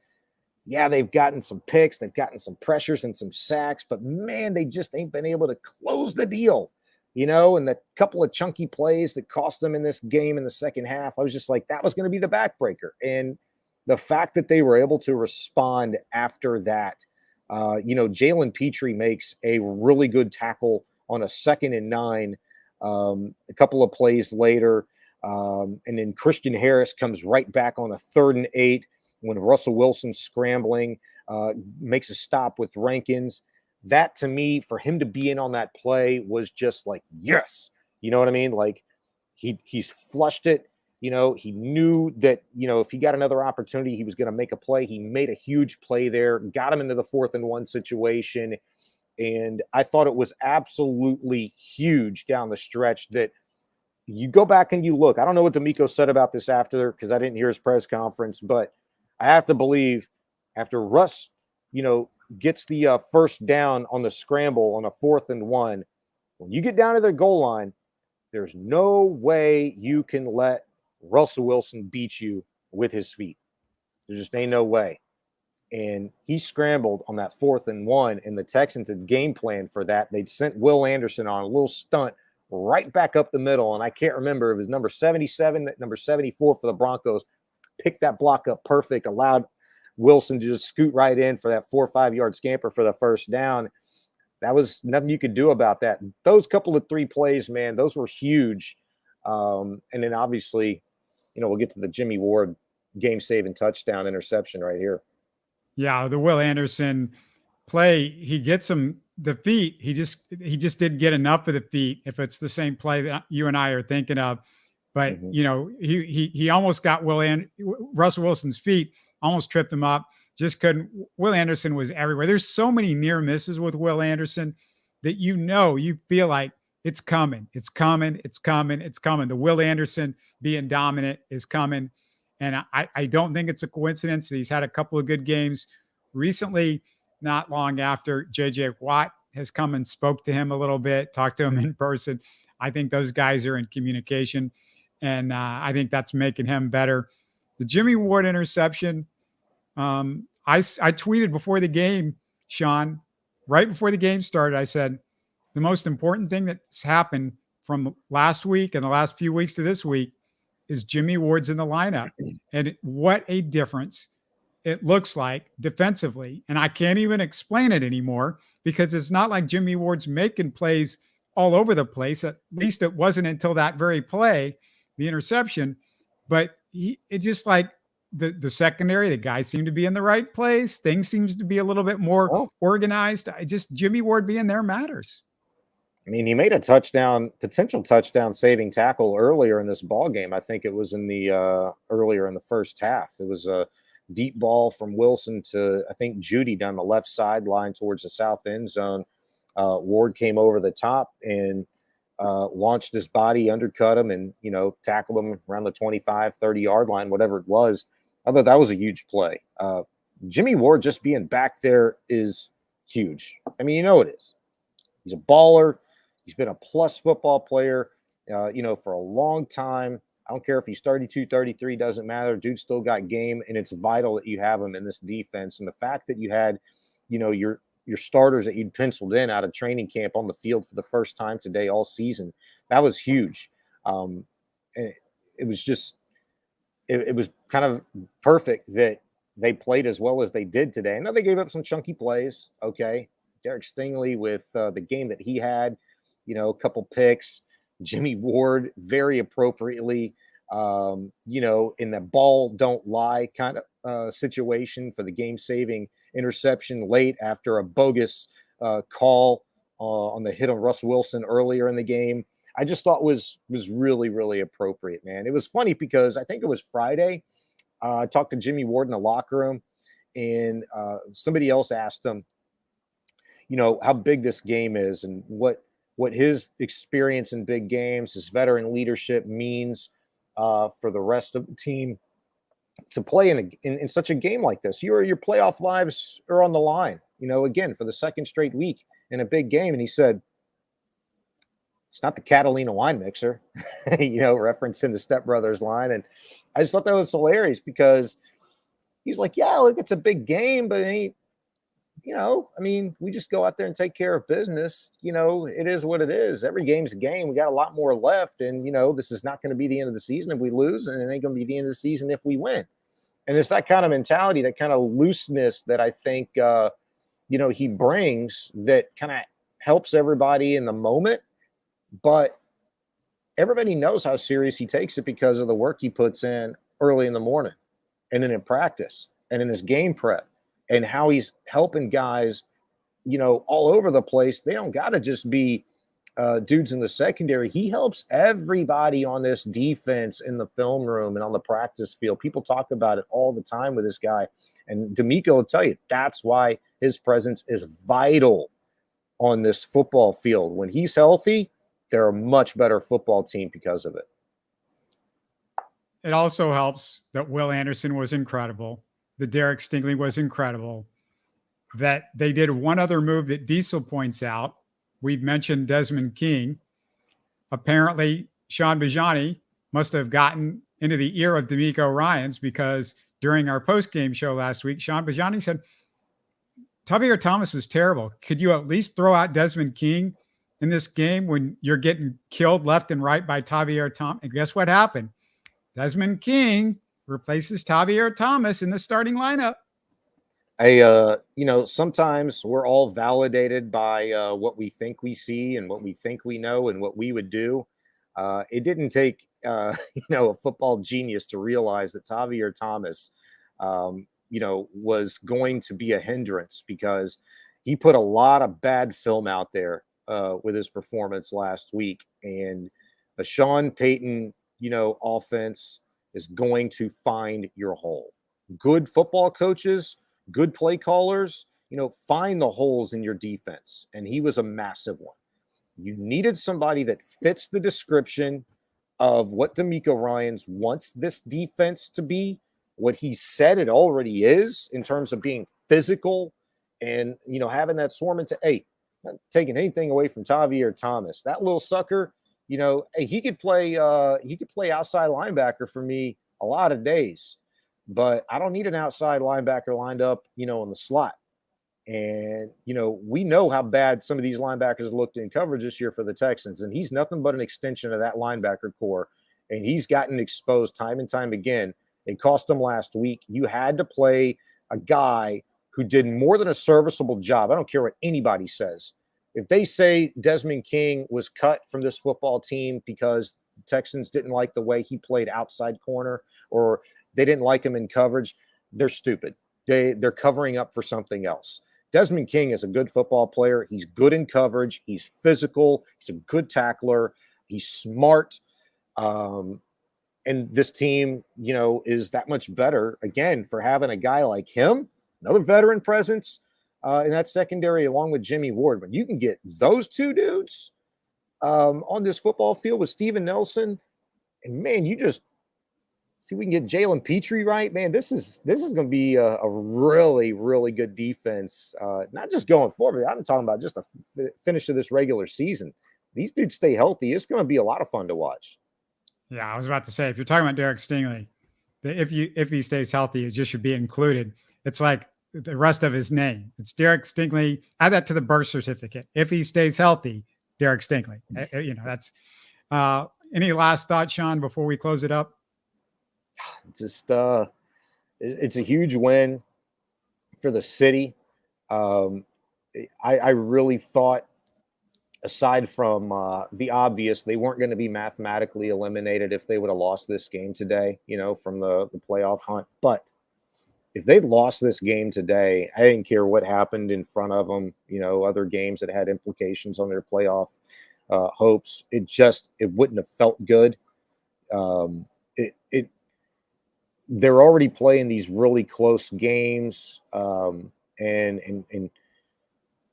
C: they've gotten some picks, they've gotten some pressures and some sacks, but man, they just ain't been able to close the deal, and the couple of chunky plays that cost them in this game in the second half. I was just like, that was going to be the backbreaker. And the fact that they were able to respond after that, Jalen Petrie makes a really good tackle on a 2nd and 9, a couple of plays later. And then Christian Harris comes right back on a 3rd and 8 when Russell Wilson's scrambling, makes a stop with Rankins. That, to me, for him to be in on that play was just like, yes, you know what I mean? Like, he's flushed it. He knew that, if he got another opportunity, he was going to make a play. He made a huge play there, got him into the 4th and 1 situation. And I thought it was absolutely huge down the stretch that you go back and you look. I don't know what D'Amico said about this after, because I didn't hear his press conference, but I have to believe after Russ, gets the first down on the scramble on a 4th and 1, when you get down to the goal line, there's no way you can let Russell Wilson beat you with his feet. There just ain't no way. And he scrambled on that 4th and 1, and the Texans had game plan for that. They'd sent Will Anderson on a little stunt right back up the middle, and I can't remember if it was number 77, number 74 for the Broncos, picked that block up perfect, allowed Wilson to just scoot right in for that 4 or 5 yard scamper for the first down. That was nothing you could do about that. Those couple of 3 plays, man, those were huge. And then obviously, we'll get to the Jimmie Ward game-saving touchdown interception right here.
B: Yeah, the Will Anderson play, he gets him the feet. He just didn't get enough of the feet. If it's the same play that you and I are thinking of, but he almost got Russell Wilson's feet, almost tripped him up. Just couldn't. Will Anderson was everywhere. There's so many near misses with Will Anderson that you feel like it's coming. It's coming. It's coming. It's coming. The Will Anderson being dominant is coming. And I don't think it's a coincidence that he's had a couple of good games recently, not long after J.J. Watt has come and spoke to him a little bit, talked to him in person. I think those guys are in communication, and I think that's making him better. The Jimmie Ward interception, I tweeted before the game, Shaun, right before the game started, I said, the most important thing that's happened from last week and the last few weeks to this week is Jimmie Ward's in the lineup. And what a difference it looks like defensively. And I can't even explain it anymore because it's not like Jimmie Ward's making plays all over the place. At least it wasn't until that very play, the interception. But it just like the secondary, the guys seem to be in the right place. Things seems to be a little bit more organized. Jimmie Ward being there matters.
C: I mean, he made a potential touchdown saving tackle earlier in this ball game. I think it was earlier in the first half. It was a deep ball from Wilson to, I think, Judy down the left sideline towards the south end zone. Ward came over the top and launched his body, undercut him, and, tackled him around the 25, 30-yard line, whatever it was. I thought that was a huge play. Jimmie Ward just being back there is huge. I mean, it is. He's a baller. He's been a plus football player, for a long time. I don't care if he's 32, 33, doesn't matter. Dude still got game, and it's vital that you have him in this defense. And the fact that you had, your starters that you'd penciled in out of training camp on the field for the first time today all season, that was huge. It was kind of perfect that they played as well as they did today. I know they gave up some chunky plays, okay. Derek Stingley with the game that he had, a couple picks. Jimmie Ward very appropriately, in the ball don't lie kind of situation for the game-saving interception late after a bogus call on the hit on Russell Wilson earlier in the game. I just thought was really, really appropriate, man. It was funny because I think it was Friday. I talked to Jimmie Ward in the locker room, and somebody else asked him, how big this game is and what his experience in big games, his veteran leadership means for the rest of the team to play in such a game like this. Your playoff lives are on the line, again, for the second straight week in a big game. And he said, it's not the Catalina wine mixer, referencing the Step Brothers line. And I just thought that was hilarious because he's like, yeah, look, it's a big game, but it ain't, we just go out there and take care of business. It is what it is. Every game's a game. We got a lot more left. And, this is not going to be the end of the season if we lose, and it ain't going to be the end of the season if we win. And it's that kind of mentality, that kind of looseness that I think, he brings that kind of helps everybody in the moment. But everybody knows how serious he takes it because of the work he puts in early in the morning and then in practice and in his game prep. And how he's helping guys, all over the place. They don't got to just be dudes in the secondary. He helps everybody on this defense in the film room and on the practice field. People talk about it all the time with this guy. And D'Amico will tell you that's why his presence is vital on this football field. When he's healthy, they're a much better football team because of it.
B: It also helps that Will Anderson was incredible. The Derek Stingley was incredible. That they did one other move that Diesel points out. We've mentioned Desmond King. Apparently, Shaun Bijani must have gotten into the ear of D'Amico Ryans because during our post-game show last week, Shaun Bijani said, Tavierre Thomas is terrible. Could you at least throw out Desmond King in this game when you're getting killed left and right by Tavierre Thomas? And guess what happened? Desmond King replaces Tavierre Thomas in the starting lineup.
C: Sometimes we're all validated by what we think we see and what we think we know and what we would do. It didn't take, a football genius to realize that Tavierre Thomas, was going to be a hindrance because he put a lot of bad film out there with his performance last week. And a Sean Payton, offense is going to find your hole. Good football coaches, good play callers, find the holes in your defense. And he was a massive one. You needed somebody that fits the description of what DeMeco Ryans wants this defense to be, what he said it already is in terms of being physical and, having that swarm into, hey, not taking anything away from Tavier Thomas. That little sucker, hey, he could play outside linebacker for me a lot of days, but I don't need an outside linebacker lined up, in the slot. And, we know how bad some of these linebackers looked in coverage this year for the Texans, and he's nothing but an extension of that linebacker core. And he's gotten exposed time and time again. It cost him last week. You had to play a guy who did more than a serviceable job. I don't care what anybody says. If they say Desmond King was cut from this football team because the Texans didn't like the way he played outside corner or they didn't like him in coverage, they're stupid. They're covering up for something else. Desmond King is a good football player. He's good in coverage. He's physical. He's a good tackler. He's smart. And this team, is that much better, again, for having a guy like him, another veteran presence in that secondary, along with Jimmie Ward. When you can get those two dudes on this football field with Steven Nelson, and, man, you just see we can get Jalen Petrie right, man. This is going to be a really, really good defense. Not just going forward. I'm talking about just the finish of this regular season. These dudes stay healthy. It's going to be a lot of fun to watch. Yeah,
B: I was about to say, if you're talking about Derek Stingley, if he stays healthy, it just should be included. It's like the rest of his name. It's Derek Stingley. Add that to the birth certificate. If he stays healthy, Derek Stingley. That's. Any last thoughts, Sean, before we close it up?
C: Just it's a huge win for the city. I really thought, aside from the obvious, they weren't going to be mathematically eliminated if they would have lost this game today, from the playoff hunt. But if they'd lost this game today, I didn't care what happened in front of them, other games that had implications on their playoff hopes. It wouldn't have felt good. They're already playing these really close games, and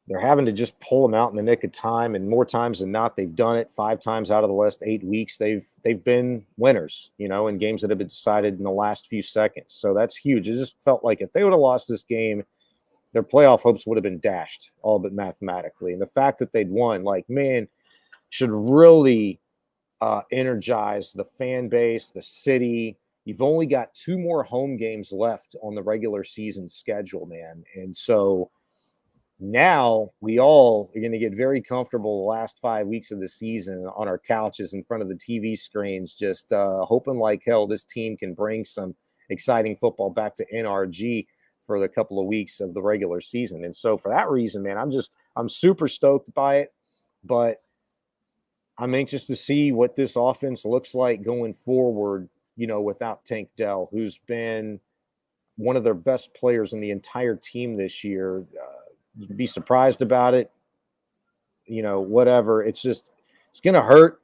C: they're having to just pull them out in the nick of time. And more times than not, they've done it. 5 times out of the last 8 weeks, they've been winners, in games that have been decided in the last few seconds. So that's huge. It just felt like if they would have lost this game, their playoff hopes would have been dashed, all but mathematically. And the fact that they'd won, should really energize the fan base, the city. You've only got 2 more home games left on the regular season schedule, man. And so now we all are going to get very comfortable the last 5 weeks of the season on our couches in front of the TV screens, just hoping like hell this team can bring some exciting football back to NRG for the couple of weeks of the regular season. And so for that reason, man, I'm super stoked by it, but I'm anxious to see what this offense looks like going forward, without Tank Dell, who's been one of their best players in the entire team this year. You'd be surprised about it, whatever. It's going to hurt.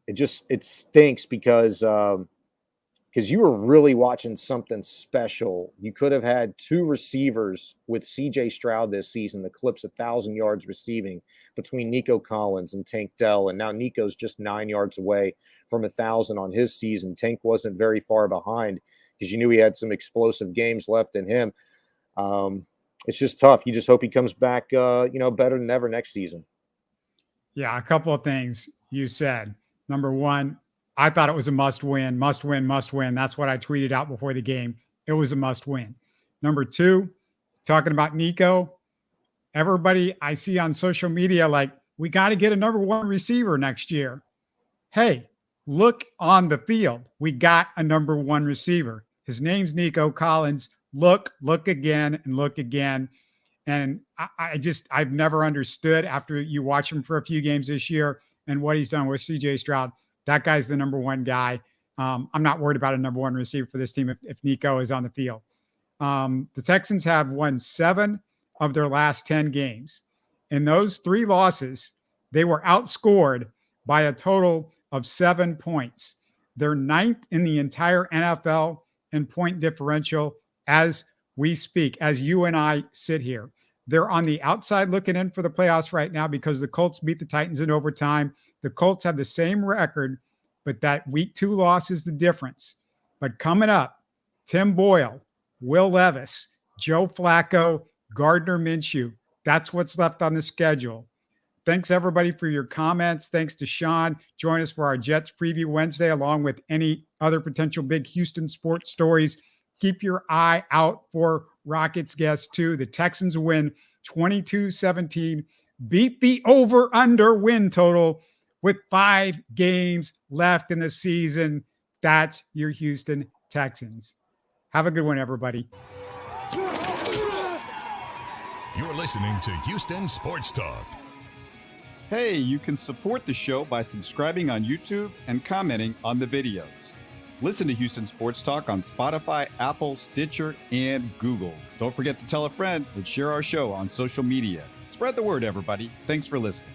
C: It stinks because you were really watching something special. You could have had 2 receivers with CJ Stroud this season that clips 1,000 yards receiving between Nico Collins and Tank Dell. And now Nico's just 9 yards away from 1,000 on his season. Tank wasn't very far behind because you knew he had some explosive games left in him. It's just tough. You just hope he comes back, better than ever next season.
B: Yeah, a couple of things you said. Number one, I thought it was a must win. That's what I tweeted out before the game. It was a must win. Number 2, talking about Nico, everybody I see on social media, we got to get a number 1 receiver next year. Hey, look on the field. We got a number 1 receiver. His name's Nico Collins. Look again and look again. And I've never understood, after you watch him for a few games this year and what he's done with CJ Stroud, that guy's the number 1 guy. I'm not worried about a number 1 receiver for this team if Nico is on the field. The Texans have won 7 of their last 10 games. In those 3 losses, they were outscored by a total of 7 points. They're 9th in the entire NFL in point differential as we speak, as you and I sit here. They're on the outside looking in for the playoffs right now because the Colts beat the Titans in overtime. The Colts have the same record, but that week 2 loss is the difference. But coming up, Tim Boyle, Will Levis, Joe Flacco, Gardner Minshew. That's what's left on the schedule. Thanks, everybody, for your comments. Thanks to Sean. Join us for our Jets Preview Wednesday, along with any other potential big Houston sports stories. Keep your eye out for Rockets guests, too. The Texans win 22-17, beat the over-under win total with 5 games left in the season. That's your Houston Texans. Have a good one, everybody.
A: You're listening to Houston Sports Talk.
D: Hey, you can support the show by subscribing on YouTube and commenting on the videos. Listen to Houston Sports Talk on Spotify, Apple, Stitcher, and Google. Don't forget to tell a friend and share our show on social media. Spread the word, everybody. Thanks for listening.